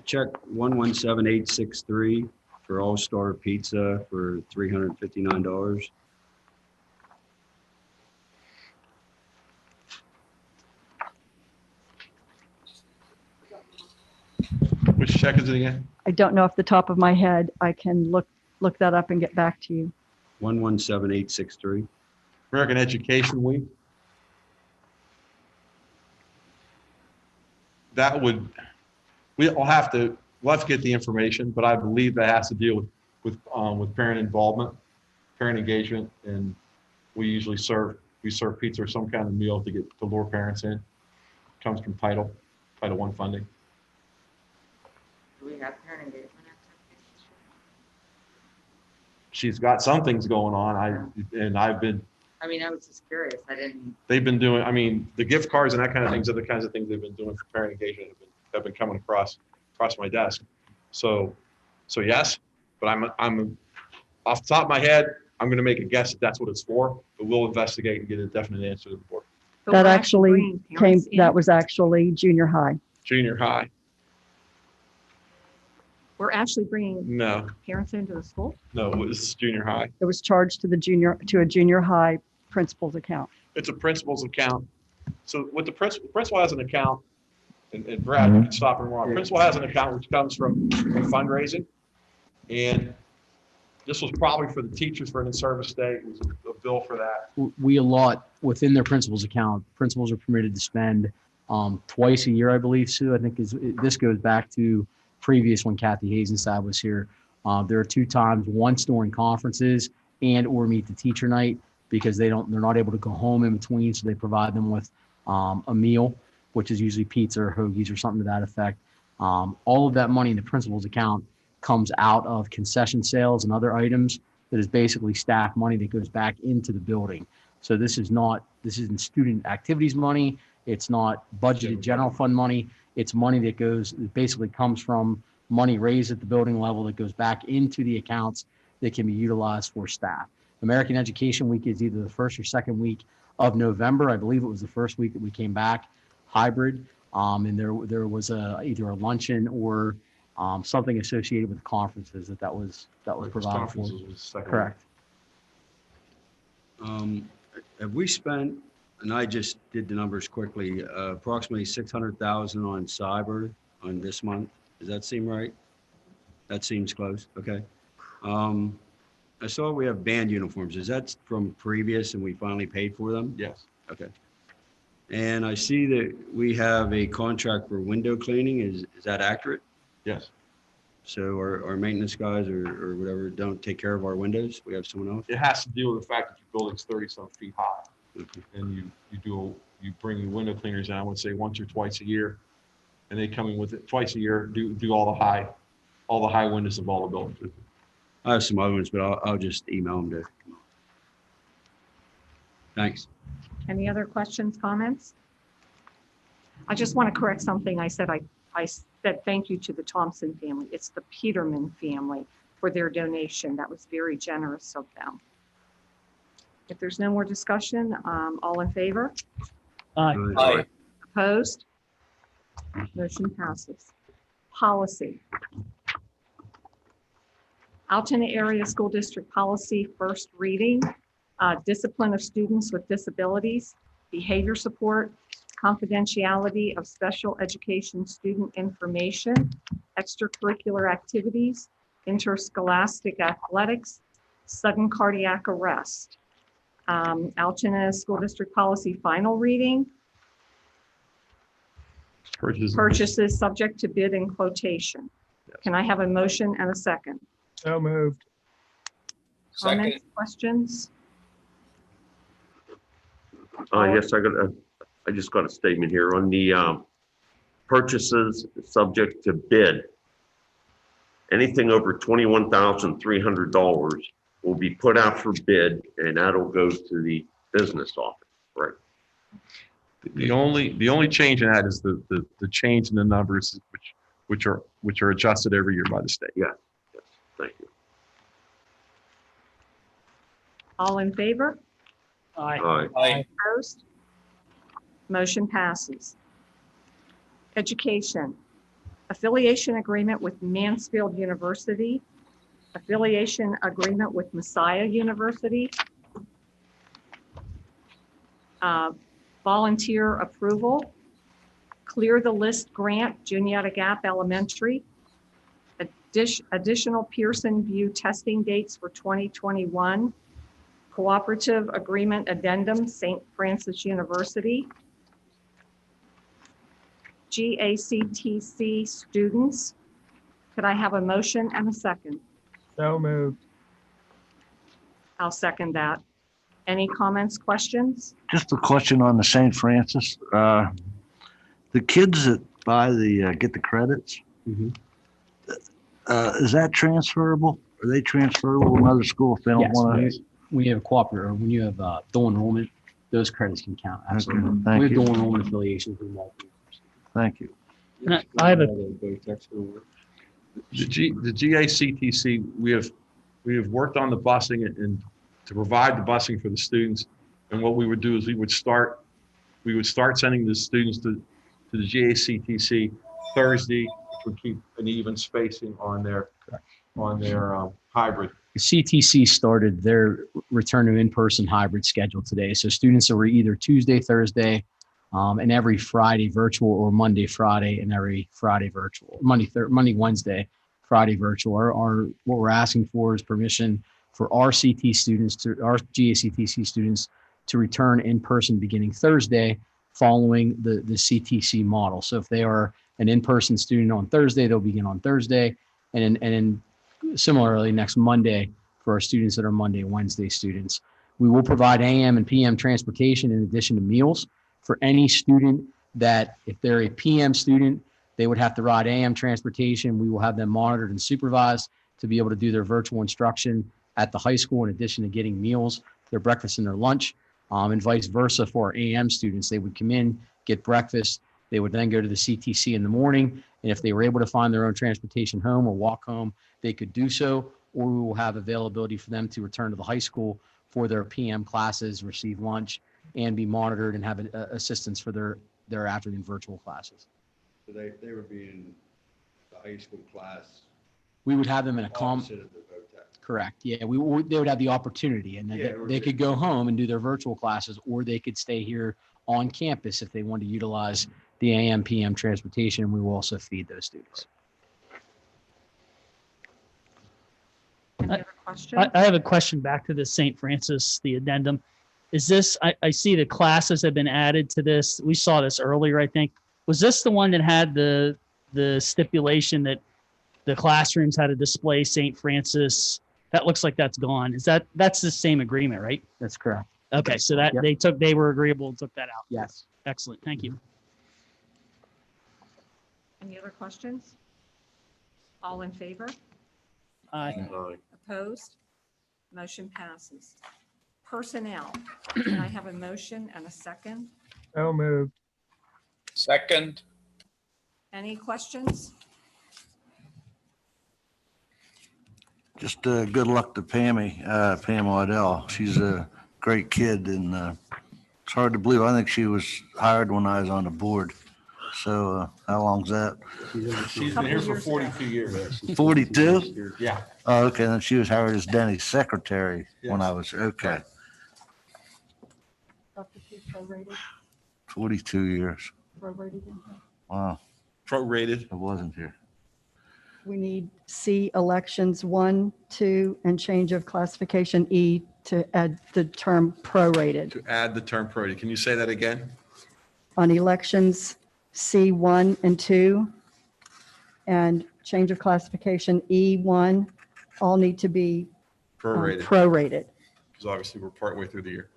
Check 117863 for All Star Pizza for $359. Which check is it again? I don't know off the top of my head. I can look that up and get back to you. 117863. American Education Week. That would, we'll have to get the information, but I believe that has to deal with parent involvement, parent engagement, and we usually serve pizza or some kind of meal to lure parents in. Comes from Title I funding. Do we have parent engagement activities? She's got some things going on. I was just curious. They've been doing, the gift cards and that kind of things are the kinds of things they've been doing for parent engagement have been coming across my desk. So yes, but I'm off the top of my head, I'm going to make a guess that's what it's for, but we'll investigate and get a definite answer to the board. That actually that was actually junior high. Junior high. We're actually bringing No, parents into the school? no, it was junior high. It was charged to a junior high principal's account. It's a principal's account. So what the principal has an account, and Brad, you can stop me wrong. Principal has an account which comes from fundraising. And this was probably for the teachers for an in-service day. It was a bill for that. We allot within their principal's account, principals are permitted to spend twice a year, I believe, Sue. I think this goes back to previous when Kathy Hazenside was here. There are 2 times, once during conferences and or meet the teacher night, because they're not able to go home in between. So they provide them with a meal, which is usually pizza or hoagies or something to that effect. All of that money in the principal's account comes out of concession sales and other items that is basically staff money that goes back into the building. So this isn't student activities money. It's not budgeted general fund money. It's money that basically comes from money raised at the building level that goes back into the accounts that can be utilized for staff. American Education Week is either the first or second week of November. I believe it was the first week that we came back hybrid. And there was either a luncheon or something associated with conferences that was provided for. Correct. Have we spent, and I just did the numbers quickly, approximately 600,000 on cyber on this month? Does that seem right? That seems close. Okay. I saw we have band uniforms. Is that from previous and we finally paid for them? Yes. Okay. And I see that we have a contract for window cleaning. Is that accurate? Yes. So our maintenance guys or whatever don't take care of our windows? We have someone else? It has to do with the fact that your building's 30-some feet high. Okay. And you bring the window cleaners in, I would say once or twice a year. And they come in with it twice a year, do all the high windows of all the buildings. I have some other ones, but I'll just email them to. Thanks. Any other questions, comments? I just want to correct something I said. I said thank you to the Thompson family. It's the Peterman family for their donation. That was very generous of them. If there's no more discussion, all in favor? Aye. Aye. Opposed? Motion passes. Policy. Altoona Area School District Policy, first reading. Discipline of students with disabilities, behavior support, confidentiality of special education student information, extracurricular activities, interscholastic athletics, sudden cardiac arrest. Altoona School District Policy, final reading. Purchases subject to bid and quotation. Yes. Can I have a motion and a second? So moved. Comments, questions? Yes, I just got a statement here on the purchases subject to bid. Anything over $21,300 will be put out for bid, and that'll go to the business office, right? The only change in that is the change in the numbers, which are adjusted every year by the state. Yes, thank you. All in favor? Aye. Aye. Opposed? Motion passes. Education. Affiliation agreement with Mansfield University. Affiliation agreement with Messiah University. Volunteer approval. Clear the list grant, Juniata Gap Elementary. Additional Pearson View testing dates for 2021. Cooperative agreement addendum, St. Francis University. GACTC students. Could I have a motion and a second? So moved. I'll second that. Any comments, questions? Just a question on the St. Francis. The kids that get the credits, is that transferable? Are they transferable to another school if they don't Yes, want to? when you have cooperative, or when you have dual enrollment, those credits can count. Absolutely. Okay, thank We have you. dual enrollment affiliations with multiple. Thank you. I have a The GACTC, we have worked on the busing and to provide the busing for the students. And what we would do is we would start sending the students to the GACTC Thursday, would keep an even spacing on their hybrid. CTC started their return to in-person hybrid schedule today. So students are either Tuesday, Thursday, and every Friday virtual, or Monday, Friday, and every Friday virtual. Monday, Wednesday, Friday virtual. What we're asking for is permission for our GACTC students to return in person beginning Thursday, following the CTC model. So if they are an in-person student on Thursday, they'll begin on Thursday, and then similarly next Monday for our students that are Monday and Wednesday students. We will provide AM and PM transportation in addition to meals for any student that, if they're a PM student, they would have to ride AM transportation. We will have them monitored and supervised to be able to do their virtual instruction at the high school, in addition to getting meals, their breakfast and their lunch, and vice versa for our AM students. They would come in, get breakfast. They would then go to the CTC in the morning. And if they were able to find their own transportation home or walk home, they could do so, or we will have availability for them to return to the high school for their PM classes, receive lunch, and be monitored and have assistance for their afternoon virtual classes. So they would be in the high school class. We would have them in a Opposite of the VOTEC. Correct. Yeah, they would have the opportunity, and they could go home and do their virtual classes, or they could stay here on campus if they want to utilize the AM, PM transportation, and we will also feed those students. Any other questions? I have a question back to the St. Francis, the addendum. Is this, I see the classes have been added to this. We saw this earlier, I think. Was this the one that had the stipulation that the classrooms had to display St. Francis? That looks like that's gone. That's the same agreement, right? That's correct. Okay, so that Yep. they were agreeable and took that out. Yes. Excellent. Thank you. Any other questions? All in favor? Aye. Opposed? Motion passes. Personnel. Can I have a motion and a second? So moved. Second. Any questions? Just good luck to Pam Waddell. She's a great kid, and it's hard to believe. I think she was hired when I was on the board. So how long's that? She's been here for 42 years. 42? Yeah. Oh, okay. Then she was hired as Denny's secretary when I was, okay. Dr. Q, prorated? 42 years. Prorated? Wow. Prorated. I wasn't here. We need C, elections 1, 2, and change of classification E to add the term prorated. To add the term prorated. Can you say that again? On elections, C1 and 2, and change of classification E1, all need to be Prorated. prorated. Because obviously we're partway through the year.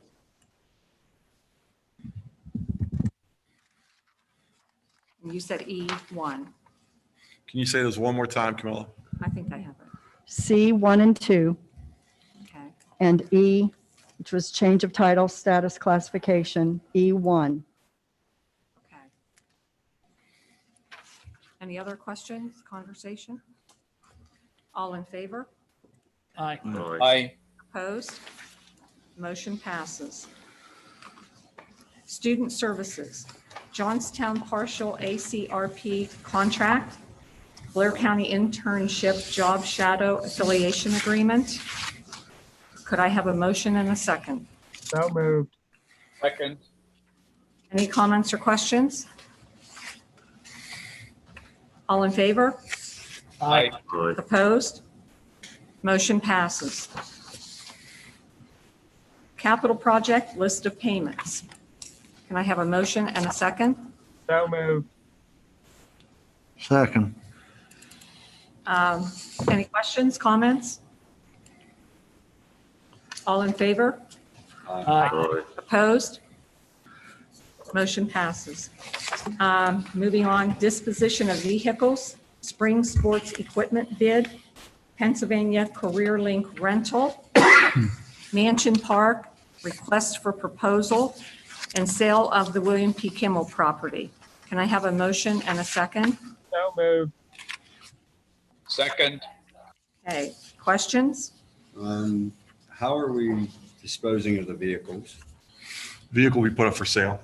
You said E1. Can you say this one more time, Camilla? I think I have it. C1 and 2, Okay. and E, which was change of title, status classification, E1. Okay. Any other questions, conversation? All in favor? Aye. Aye. Opposed? Motion passes. Student Services, Johnstown Partial ACRP Contract, Blair County Internship Job Shadow Affiliation Agreement. Could I have a motion and a second? So moved. Second. Any comments or questions? All in favor? Aye. Opposed? Motion passes. Capital Project List of Payments. Can I have a motion and a second? So moved. Second. Any questions, comments? All in favor? Aye. Opposed? Motion passes. Moving on, disposition of vehicles, spring sports equipment bid, Pennsylvania Career Link rental, Mansion Park, request for proposal, and sale of the William P. Kimmel property. Can I have a motion and a second? So moved. Second. Okay, questions? How are we disposing of the vehicles? Vehicle we put up for sale.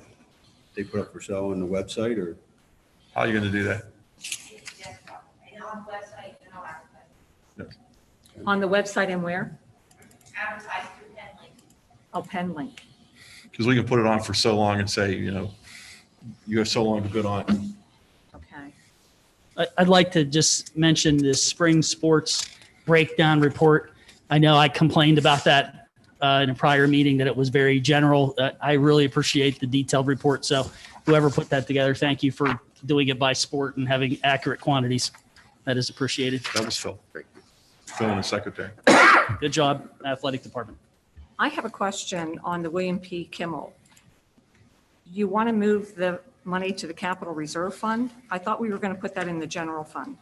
They put up for sale on the website, or? How are you going to do that? on the website and I'll advertise. On the website and where? Advertise through Penlink. Oh, Penlink. Because we can put it on for so long and say, you know, you have so long to bid on it. Okay. I'd like to just mention this spring sports breakdown report. I know I complained about that in a prior meeting, that it was very general. I really appreciate the detailed report. So whoever put that together, thank you for doing it by sport and having accurate quantities. That is appreciated. That was Phil. Phil and the secretary. Good job, athletic department. I have a question on the William P. Kimmel. You want to move the money to the capital reserve fund? I thought we were going to put that in the general fund.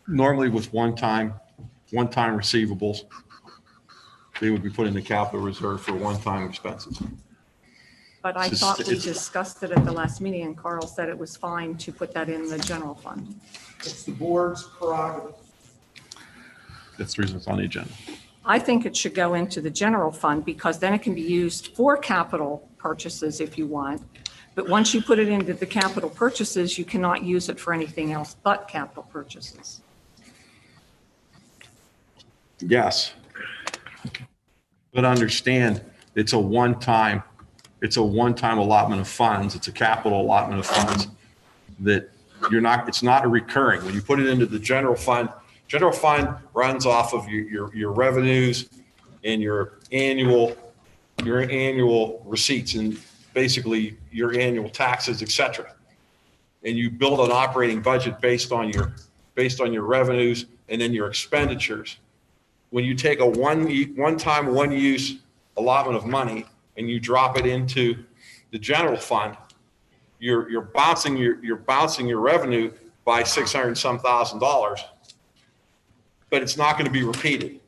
Normally with one-time receivables, they would be put in the capital reserve for one-time expenses. But I It's just- thought we it's- discussed it at the last meeting and Carl said it was fine to put that in the general fund. It's the board's prerogative. That's the reason it's on the agenda. I think it should go into the general fund because then it can be used for capital purchases if you want. But once you put it into the capital purchases, you cannot use it for anything else but capital purchases. Yes. But understand, it's a one-time allotment of funds. It's a capital allotment of funds that it's not a recurring. When you put it into the general fund runs off of your revenues and your annual receipts and basically your annual taxes, et cetera. And you build an operating budget based on your revenues and then your expenditures. When you take a one-time, one-use allotment of money and you drop it into the general fund, you're bouncing your revenue by $600 and some thousand, but it's not going to be repeated.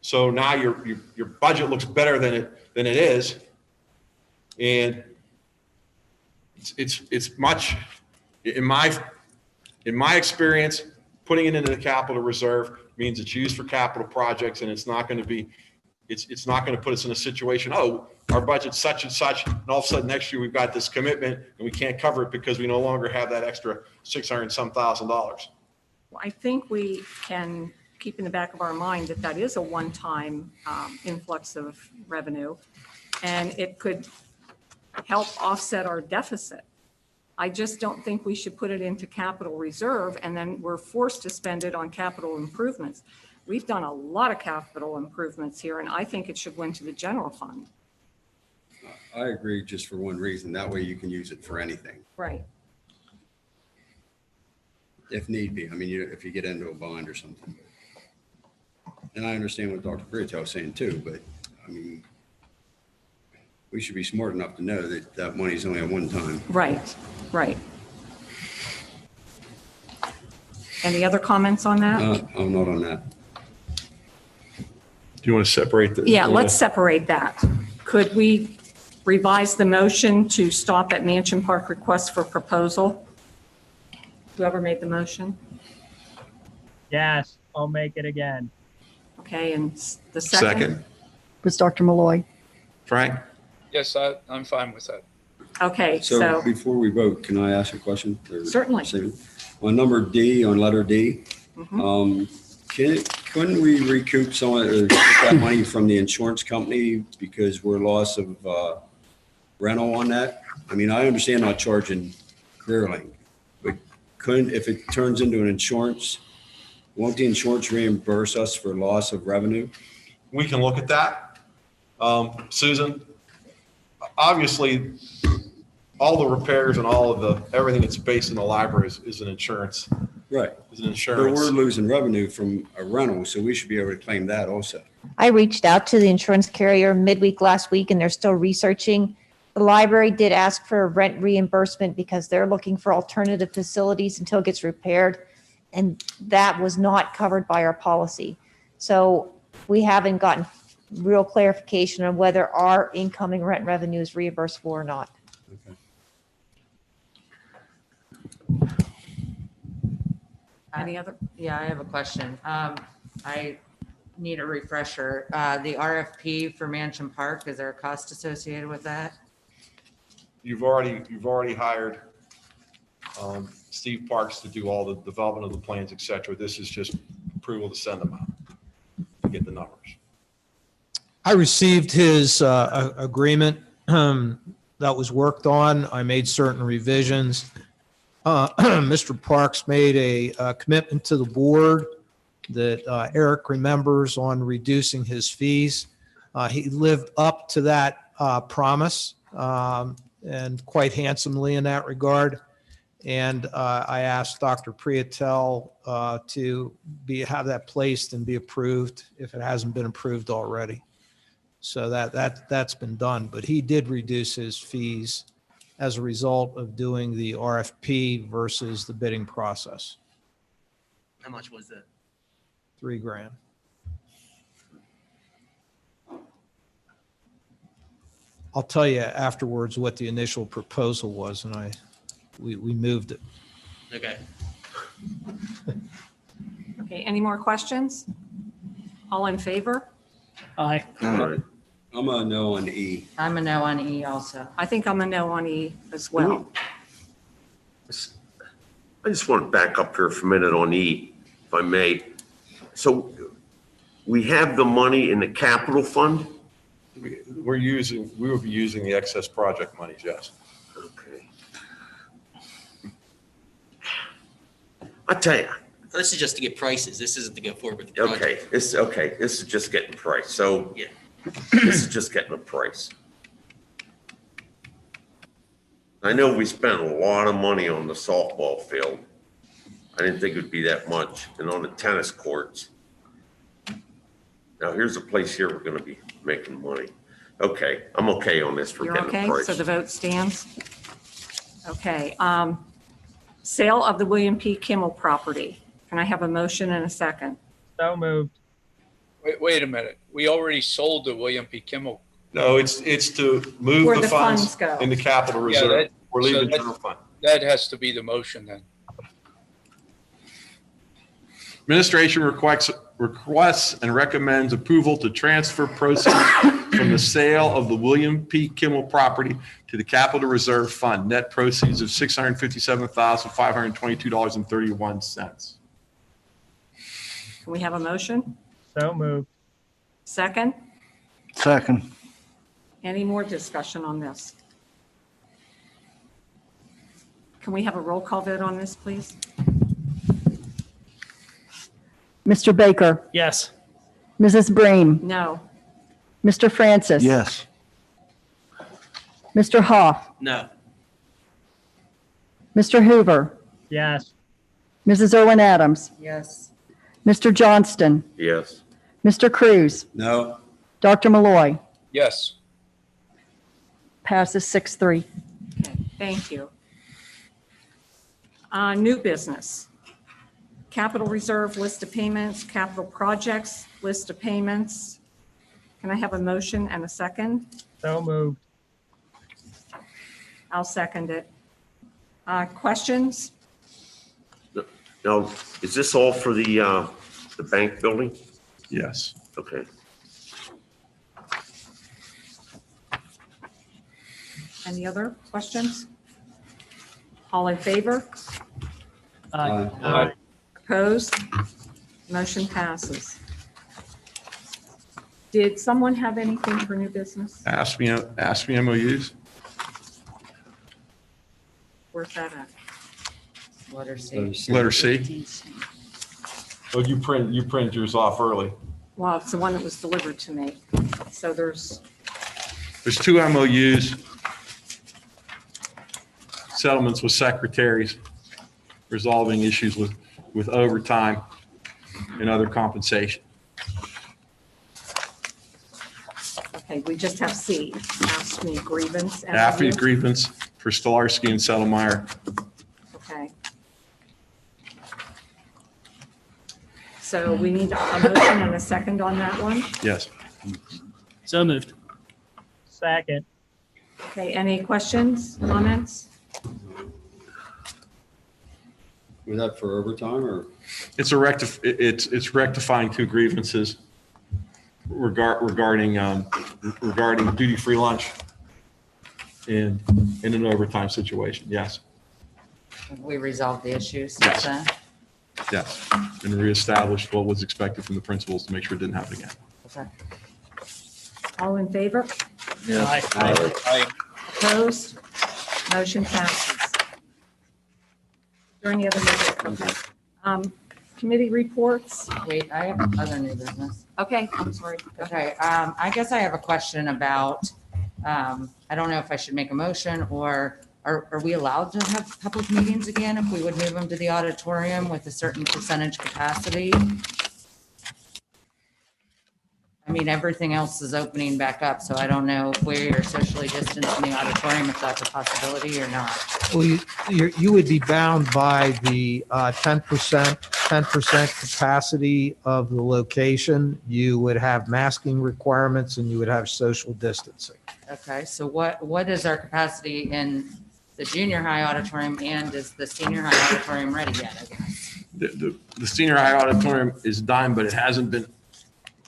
So now your budget looks better than it is, and it's much, in my experience, putting it into the capital reserve means it's used for capital projects, and it's not going to put us in a situation, oh, our budget's such and such, and all of a sudden next year we've got this commitment and we can't cover it because we no longer have that extra $600 and some thousand. Well, I think we can keep in the back of our mind that is a one-time influx of revenue, and it could help offset our deficit. I just don't think we should put it into capital reserve and then we're forced to spend it on capital improvements. We've done a lot of capital improvements here, and I think it should go into the general fund. I agree, just for one reason. That way you can use it for anything, Right. if need be. I mean, if you get into a bond or something. And I understand what Dr. Briatow is saying too, but I mean, we should be smart enough to know that that money's only at one time. Right, right. Any other comments on that? I'm not on that. Do you want to separate the? Yeah, let's separate that. Could we revise the motion to stop at Mansion Park request for proposal? Whoever made the motion? Yes, I'll make it again. Okay, and the second? Was Dr. Malloy. Frank? Yes, I'm fine with that. Okay, So so, before we vote, can I ask a question? Or Certainly. statement? On number D, on letter D, mhm. couldn't we recoup some of or get that money from the insurance company because we're loss of rental on that? I mean, I understand not charging CareerLink, but if it turns into an insurance, won't the insurance reimburse us for loss of revenue? We can look at that. Susan, obviously, all the repairs and all of everything that's based in the library is an insurance. Right. Is an But insurance. we're losing revenue from a rental, so we should be able to claim that also. I reached out to the insurance carrier midweek last week and they're still researching. The library did ask for a rent reimbursement because they're looking for alternative facilities until it gets repaired. And that was not covered by our policy. So we haven't gotten real clarification on whether our incoming rent revenue is reimbursable or not. Any other? Yeah, I have a question. I need a refresher. The RFP for Mansion Park, is there a cost associated with that? You've already hired Steve Parks to do all the development of the plans, et cetera. This is just approval to send them out to get the numbers. I received his agreement that was worked on. I made certain revisions. Mr. Parks made a commitment to the board that Eric remembers on reducing his fees. He lived up to that promise and quite handsomely in that regard. And I asked Dr. Priatel to have that placed and be approved if it hasn't been approved already. So that's been done, but he did reduce his fees as a result of doing the RFP versus the bidding process. How much was that? $3,000. I'll tell you afterwards what the initial proposal was, and we moved it. Okay. Okay, any more questions? All in favor? Aye. I'm a no on E. I'm a no on E also. I think I'm a no on E as well. I just want to back up here for a minute on E, if I may. So we have the money in the capital fund? We will be using the excess project monies, yes. Okay. I tell you. This is just to get prices. This isn't to go forward with the project. Okay. This is just getting price. So Yeah. this is just getting a price. I know we spent a lot of money on the softball field. I didn't think it would be that much, and on the tennis courts. Now, here's a place here we're gonna be making money. Okay, I'm okay on this for You're getting a okay, price. so the vote stands? Okay, sale of the William P. Kimmel property. Can I have a motion and a second? So moved. Wait a minute. We already sold the William P. Kimmel. No, it's to move Where the the funds funds go. in the capital Yeah, reserve. We're so leaving that- general fund. That has to be the motion then. Administration requests and recommends approval to transfer proceeds from the sale of the William P. Kimmel property to the Capital Reserve Fund. Net proceeds of $657,522.31. Can we have a motion? So moved. Second? Second. Any more discussion on this? Can we have a roll call vote on this, please? Mr. Baker, Yes. Mrs. Breen, No. Mr. Francis. Yes. Mr. Hoff, No. Mr. Hoover, Yes. Mrs. Irwin Adams, Yes. Mr. Johnston, Yes. Mr. Cruz, No. Dr. Malloy. Yes. Passes 6-3. Okay, thank you. New business. Capital Reserve list of payments, capital projects list of payments. Can I have a motion and a second? So moved. I'll second it. Questions? Now, is this all for the bank building? Yes. Okay. Any other questions? All in favor? Aye. Opposed? Motion passes. Did someone have anything for new business? Ask me MOUs. Where's that at? Letter C. Letter C. Oh, you print yours off early. Well, it's the one that was delivered to me. So there's, There's 2 MOUs. Settlements with secretaries, resolving issues with overtime and other compensation. okay, we just have C, AFSCME grievance. and AFI review. grievance for Stolarski and Settlemeyer. Okay. So we need a motion and a second on that one. Yes. So moved. Second. Okay, any questions, comments? Was that for overtime or? It's it's rectifying 2 grievances regarding duty-free lunch in an overtime situation. Yes. We resolved the issues since then. Yes, and reestablished what was expected from the principals to make sure it didn't happen again. Okay. All in favor? Aye. Opposed? Motion passes. Is there any other business? Committee reports? Wait, I have other new business. Okay, I'm sorry. Okay, I guess I have a question about, I don't know if I should make a motion or are we allowed to have public meetings again if we would move them to the auditorium with a certain percentage capacity? I mean, everything else is opening back up, so I don't know if we are socially distanced in the auditorium, if that's a possibility or not. Well, you would be bound by the 10% capacity of the location. You would have masking requirements and you would have social distancing. Okay, so what is our capacity in the junior high auditorium and is the senior high auditorium ready yet, I guess? The senior high auditorium is done, but it hasn't been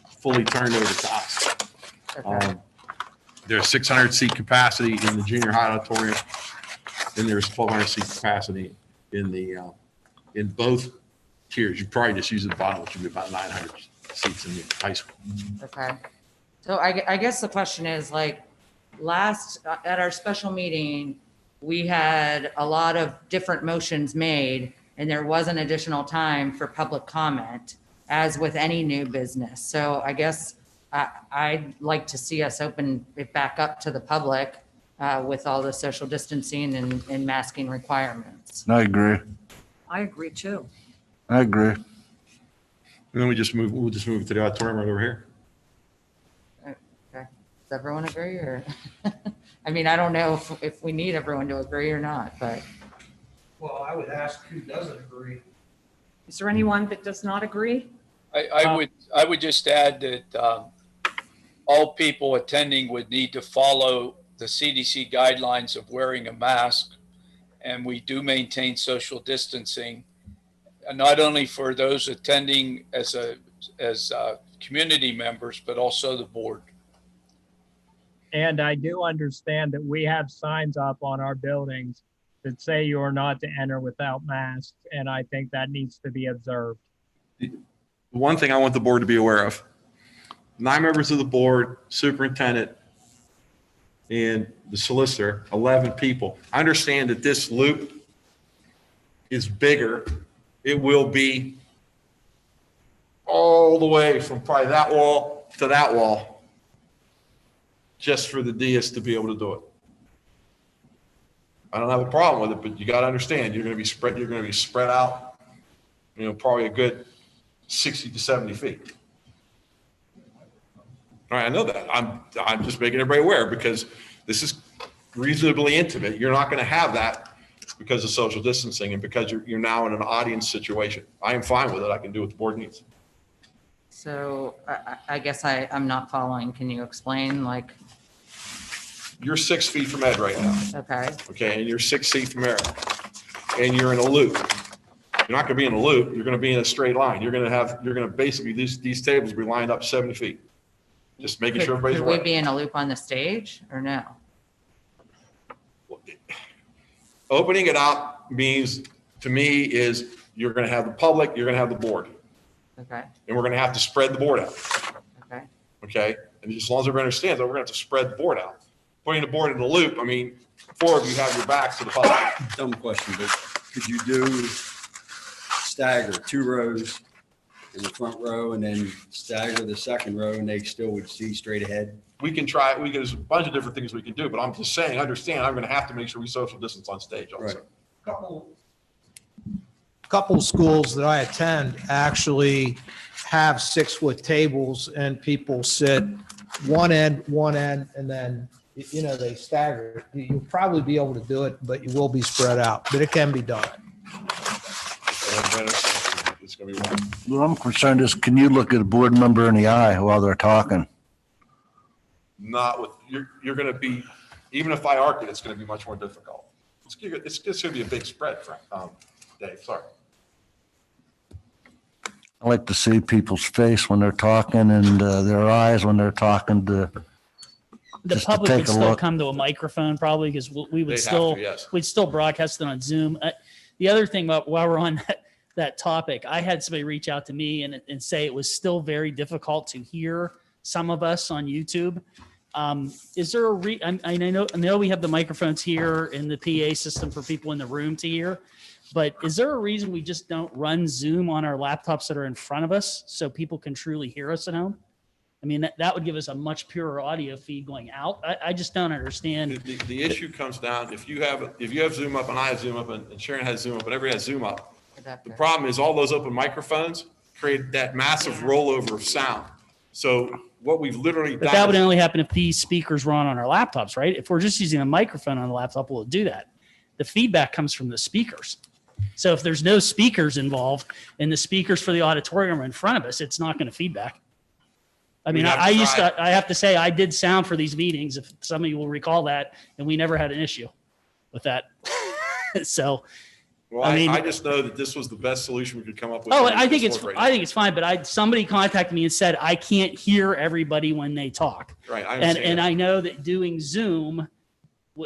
fully turned over to us. Okay. There's 600 seat capacity in the junior high auditorium, and there's 1,200 seat capacity in the in both tiers. You probably just use the bottom, which would be about 900 seats in the high school. Okay. So I guess the question is like at our special meeting, we had a lot of different motions made and there wasn't additional time for public comment as with any new business. So I guess I'd like to see us open it back up to the public with all the social distancing and masking requirements. I agree. I agree too. I agree. And then we'll just move it to the auditorium right over here. Okay. Does everyone agree or? I mean, I don't know if we need everyone to agree or not, but. Well, I would ask who doesn't agree. Is there anyone that does not agree? I would just add that all people attending would need to follow the CDC guidelines of wearing a mask, and we do maintain social distancing, and not only for those attending as community members, but also the board. And I do understand that we have signs up on our buildings that say you are not to enter without masks, and I think that needs to be observed. One thing I want the board to be aware of, 9 members of the board, superintendent, and the solicitor, 11 people. I understand that this loop is bigger. It will be all the way from probably that wall to that wall, just for the DS to be able to do it. I don't have a problem with it, but you got to understand, you're going to be spread out, probably a good 60 to 70 feet. All right, I know that. I'm just making everybody aware because this is reasonably intimate. You're not going to have that because of social distancing and because you're now in an audience situation. I am fine with it. I can do what the board needs. So I guess I'm not following. Can you explain like? You're 6 feet from Ed right now. Okay. Okay, and you're 6 feet from Eric. And you're in a loop. You're not going to be in a loop. You're going to be in a straight line. You're going to basically, these tables will be lined up 70 feet. Just making sure everybody's Could we aware. be in a loop on the stage or no? Opening it up means, to me, is you're going to have the public, you're going to have the board. Okay. And we're going to have to spread the board out. Okay. Okay? And as long as everybody understands that, we're going to have to spread the board out. Putting the board in the loop, I mean, 4 of you have your backs to the public. Dumb question, but could you do stagger 2 rows in the front row and then stagger the second row and they still would see straight ahead? We can try, there's a bunch of different things we can do, but I'm just saying, understand, I'm going to have to make sure we social distance on stage also. Right. Couple schools that I attend actually have 6-foot tables and people sit one end, and then, they stagger. You'll probably be able to do it, but you will be spread out, but it can be done. It's going to be one. What I'm concerned is, can you look at a board member in the eye while they're talking? Not with, you're going to be, even if I arc it, it's going to be much more difficult. It's just going to be a big spread, Frank, Dave, sorry. I like to see people's face when they're talking and their eyes when they're talking to. The Just to public take would a still look. come to a microphone probably because we would They'd have still, to, yes. we'd still broadcast it on Zoom. The other thing, while we're on that topic, I had somebody reach out to me and say it was still very difficult to hear some of us on YouTube. Is there I know we have the microphones here in the PA system for people in the room to hear, but is there a reason we just don't run Zoom on our laptops that are in front of us so people can truly hear us at home? I mean, that would give us a much purer audio feed going out. I just don't understand. The issue comes down, if you have Zoom up and I have Zoom up and Sharon has Zoom up and everybody has Zoom up, the problem is all those open microphones create that massive rollover of sound. So what we've literally done. But that would only happen if these speakers were on our laptops, right? If we're just using a microphone on the laptop, we'll do that. The feedback comes from the speakers. So if there's no speakers involved and the speakers for the auditorium are in front of us, it's not going to feedback. I mean, I have to say, I did sound for these meetings, if some of you will recall that, and we never had an issue with that. So, well, I just know that this was the best solution we could come up with. Oh, I think it's fine, but somebody contacted me and said, I can't hear everybody when they talk. Right, I understand. And I know that doing Zoom,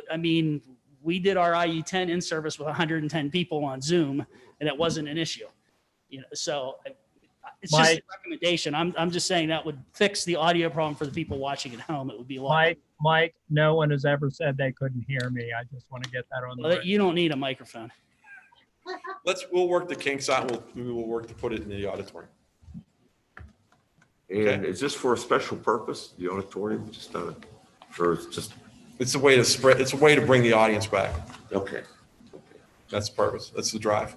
I mean, we did our IU10 in service with 110 people on Zoom, and it wasn't an issue. You know, so it's just a recommendation. I'm just saying that would fix the audio problem for the people watching at home. It would be a lot. Mike, no one has ever said they couldn't hear me. I just want to get that on the record. You don't need a microphone. We'll work the kinks out. We'll work to put it in the auditorium. And is this for a special purpose, the auditorium, It's a way to spread. It's a way to bring the audience back. Okay. That's the purpose. That's the drive.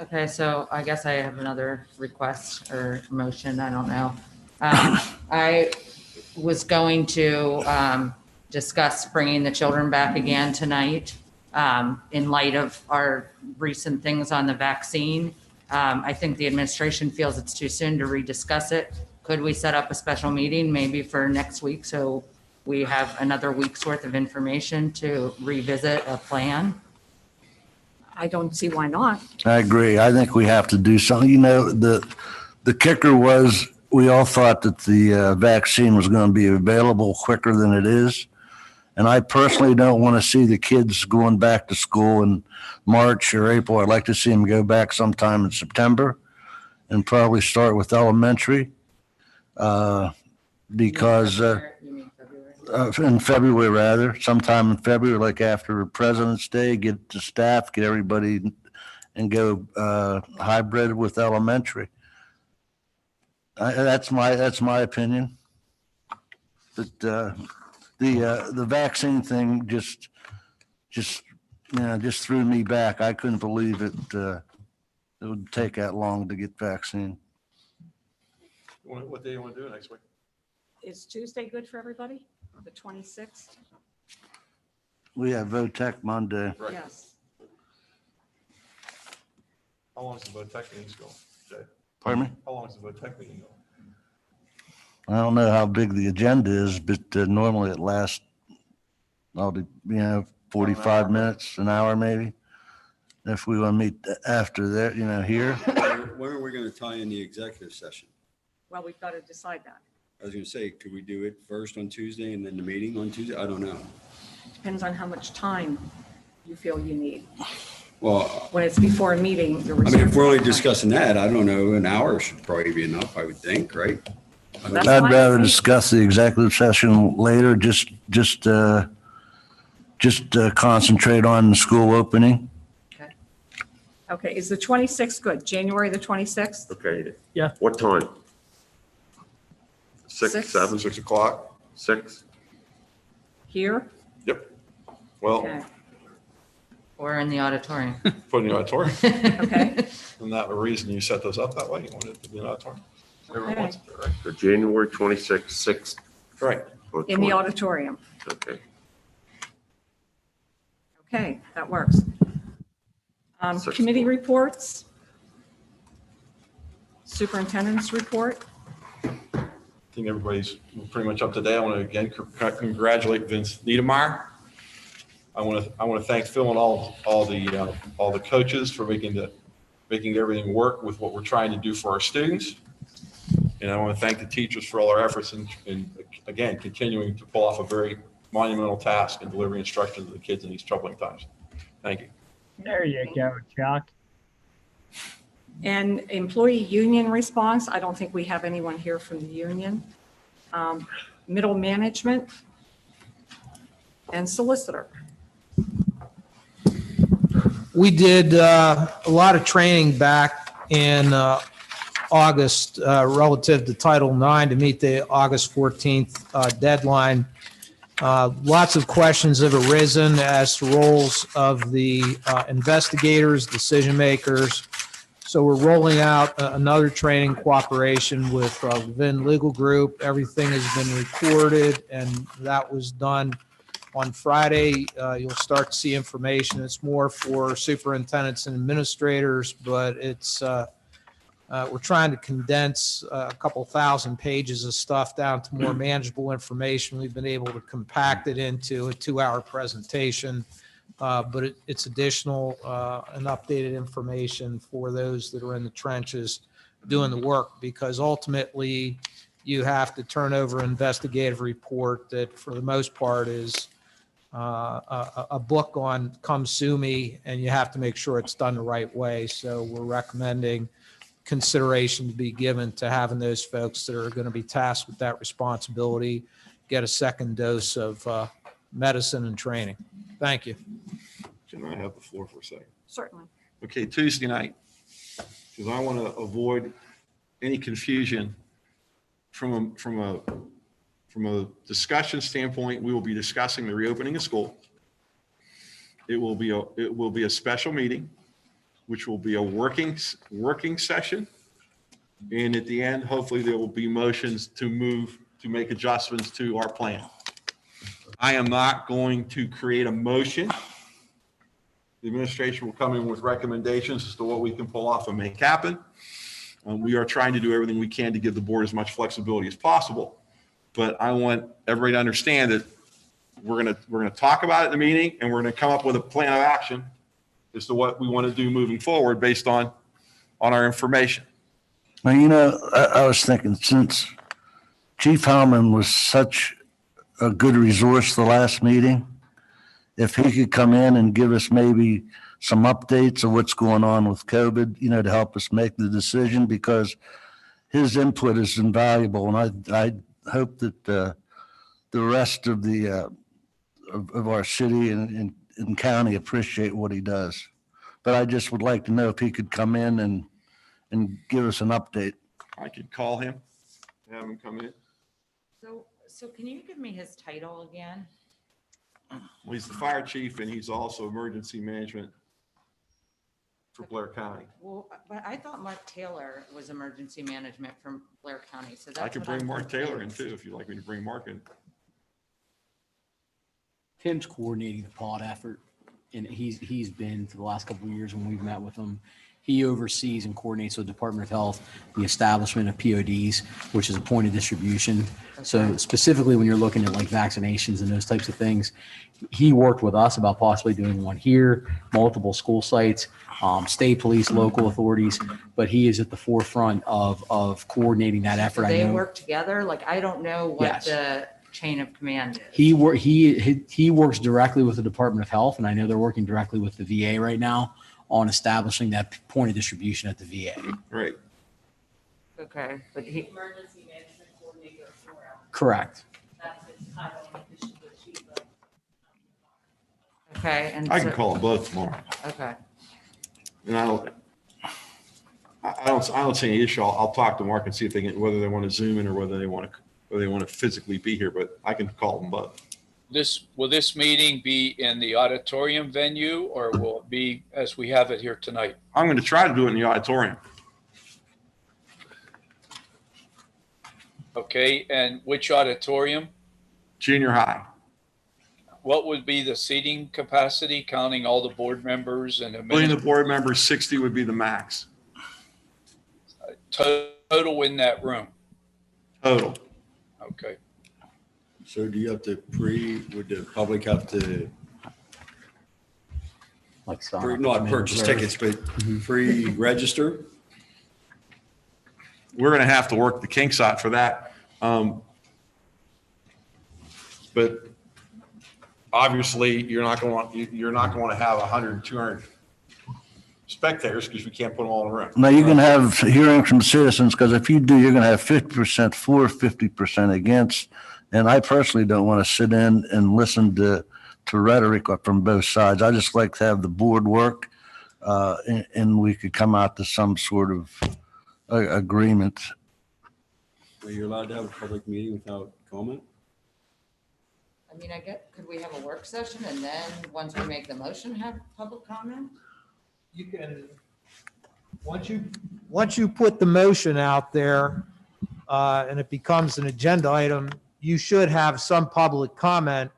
Okay, so I guess I have another request or motion. I don't know. I was going to discuss bringing the children back again tonight in light of our recent things on the vaccine. I think the administration feels it's too soon to rediscuss it. Could we set up a special meeting maybe for next week so we have another week's worth of information to revisit a plan? I don't see why not. I agree. I think we have to do something. You know, the kicker was we all thought that the vaccine was going to be available quicker than it is. And I personally don't want to see the kids going back to school in March or April. I'd like to see them go back sometime in September and probably start with elementary because in February, rather, sometime in February, like after President's Day, get the staff, get everybody and go hybrid with elementary. That's my opinion. But the vaccine thing just threw me back. I couldn't believe it would take that long to get vaccine. What day do you want to do next week? Is Tuesday good for everybody? The 26th? We have VOTEC Monday. Right. Yes. How long is the VOTEC meeting go, Jay? Pardon me? How long is the VOTEC meeting go? I don't know how big the agenda is, but normally it lasts, 45 minutes, an hour maybe. If we want to meet after that, here. When are we going to tie in the executive session? Well, we've got to decide that. I was going to say, could we do it first on Tuesday and then the meeting on Tuesday? I don't know. Depends on how much time you feel you need. Well, When it's before a meeting, you're if we're only discussing that, I don't know, an hour should probably be enough, I would think, right? That's I'd fine. rather discuss the executive session later, just concentrate on the school opening. Okay, is the 26th good? January the 26th? Okay. Yeah. What time? 6, Six. 7, 6 o'clock. 6? Here? Yep. Well, Okay. Or in the auditorium? put in the auditorium. Okay. Isn't that the reason you set those up that way? You wanted it to be an auditorium? Everyone Okay. wants it, right? So January 26th, 6. Right. or In the 20. auditorium. Okay. Okay, that works. Six. Committee reports. Superintendent's report. I think everybody's pretty much up to date. I want to again congratulate Vince Niedermeyer. I want to thank Phil and all the coaches for making everything work with what we're trying to do for our students. And I want to thank the teachers for all their efforts in again continuing to pull off a very monumental task in delivering instruction to the kids in these troubling times. Thank you. There you go, Chuck. And employee union response, I don't think we have anyone here from the union. Middle management and solicitor. We did a lot of training back in August relative to Title IX to meet the August 14th deadline. Lots of questions have arisen as to roles of the investigators, decision makers. So we're rolling out another training cooperation with Levin Legal Group. Everything has been recorded, and that was done on Friday. You'll start to see information. It's more for superintendents and administrators, but it's we're trying to condense a couple thousand pages of stuff down to more manageable information. We've been able to compact it into a 2-hour presentation, but it's additional and updated information for those that are in the trenches doing the work, because ultimately you have to turn over an investigative report that for the most part is a book on come sue me, and you have to make sure it's done the right way. So we're recommending consideration to be given to having those folks that are going to be tasked with that responsibility get a second dose of medicine and training. Thank you. Can I have the floor for a second? Certainly. Okay, Tuesday night, because I want to avoid any confusion from a discussion standpoint. We will be discussing the reopening of school. It will be a special meeting, which will be a working session. And at the end, hopefully there will be motions to make adjustments to our plan. I am not going to create a motion. The administration will come in with recommendations as to what we can pull off and make happen. We are trying to do everything we can to give the board as much flexibility as possible. But I want everybody to understand that we're gonna talk about it in the meeting, and we're gonna come up with a plan of action as to what we want to do moving forward based on our information. Well, I was thinking, since Chief Hellman was such a good resource the last meeting, if he could come in and give us maybe some updates of what's going on with COVID, to help us make the decision, because his input is invaluable. And I hope that the rest of of our city and county appreciate what he does. But I just would like to know if he could come in and give us an update. I could call him, have him come in. So can you give me his title again? Well, he's the fire chief, and he's also emergency management for Blair County. Well, but I thought Mark Taylor was emergency management from Blair County, so that's I could what bring I'm Mark Taylor in confused. too, if you'd like me to bring Mark in. Tim's coordinating the pod effort, and he's been for the last couple of years when we've met with him. He oversees and coordinates with the Department of Health the establishment of PODs, which is a point of distribution. So specifically when you're looking at like vaccinations and those types of things, he worked with us about possibly doing one here, multiple school sites, state police, local authorities, but he is at the forefront of coordinating that effort. Do they I know work together? Like, I don't know what Yes. the chain of command is. he works directly with the Department of Health, and I know they're working directly with the VA right now on establishing that point of distribution at the VA. Right. Okay, but he. Emergency management coordinator for our. Correct. That's his title in addition to the chief of. Okay, and I can so- call them both tomorrow. Okay. And I don't see any issue. I'll talk to Mark and see if they can, whether they want to Zoom in or whether they want to physically be here, but I can call them both. Will this meeting be in the auditorium venue, or will it be as we have it here tonight? I'm going to try to do it in the auditorium. Okay, and which auditorium? Junior high. What would be the seating capacity, counting all the board members and Including the board members, 60 would be the max. total in that room? Total. Okay. So do you have to would the public have to, Like not purchase tickets, but pre-register? We're going to have to work the kinks out for that. But obviously you're not going to have 100, 200 spectators because we can't put them all in a room. Now, you can have hearings from citizens, because if you do, you're going to have 50% for, 50% against. And I personally don't want to sit in and listen to rhetoric from both sides. I just like to have the board work, and we could come out to some sort of agreement. Are you allowed to have a public meeting without comment? I mean, could we have a work session and then, once we make the motion, have public comment? You can, once you put the motion out there, and it becomes an agenda item, you should have some public comment.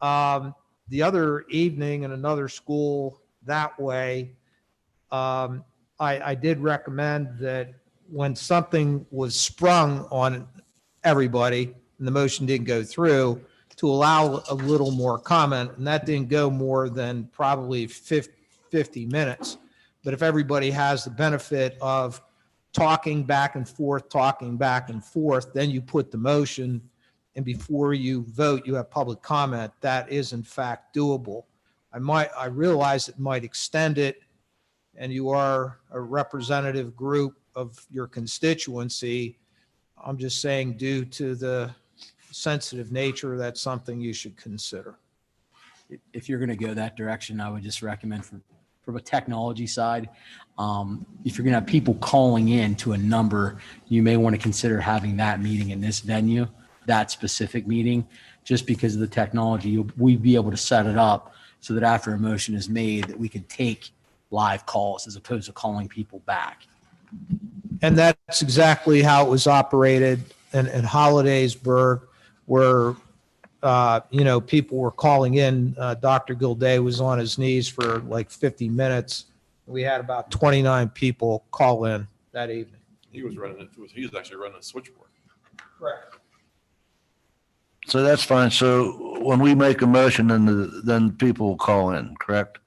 The other evening in another school that way, I did recommend that when something was sprung on everybody and the motion didn't go through, to allow a little more comment, and that didn't go more than probably 50 minutes. But if everybody has the benefit of talking back and forth, then you put the motion, and before you vote, you have public comment. That is in fact doable. I realize it might extend it, and you are a representative group of your constituency. I'm just saying, due to the sensitive nature, that's something you should consider. If you're going to go that direction, I would just recommend from a technology side, if you're going to have people calling in to a number, you may want to consider having that meeting in this venue, that specific meeting, just because of the technology. We'd be able to set it up so that after a motion is made, that we could take live calls as opposed to calling people back. And that's exactly how it was operated in Hollidaysburg, where people were calling in. Dr. Gilday was on his knees for like 50 minutes. We had about 29 people call in that evening. He was actually running a switchboard. Correct. So that's fine. So when we make a motion, then people will call in, correct?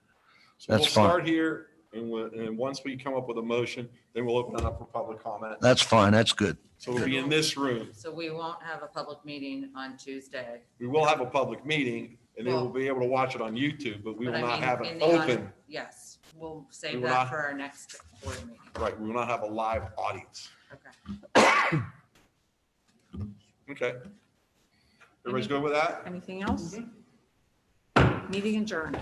So That's we'll fine. start here, and once we come up with a motion, then we'll open it up for public comment. That's fine. That's good. So we'll be in this room. So we won't have a public meeting on Tuesday. We will have a public meeting, and then we'll be able to watch it on YouTube, but we will not have it open. Yes, we'll We save will that not- for our next board meeting. Right, we will not have a live audience. Okay. Okay. Everybody's good with that? Anything else? Meeting adjourned.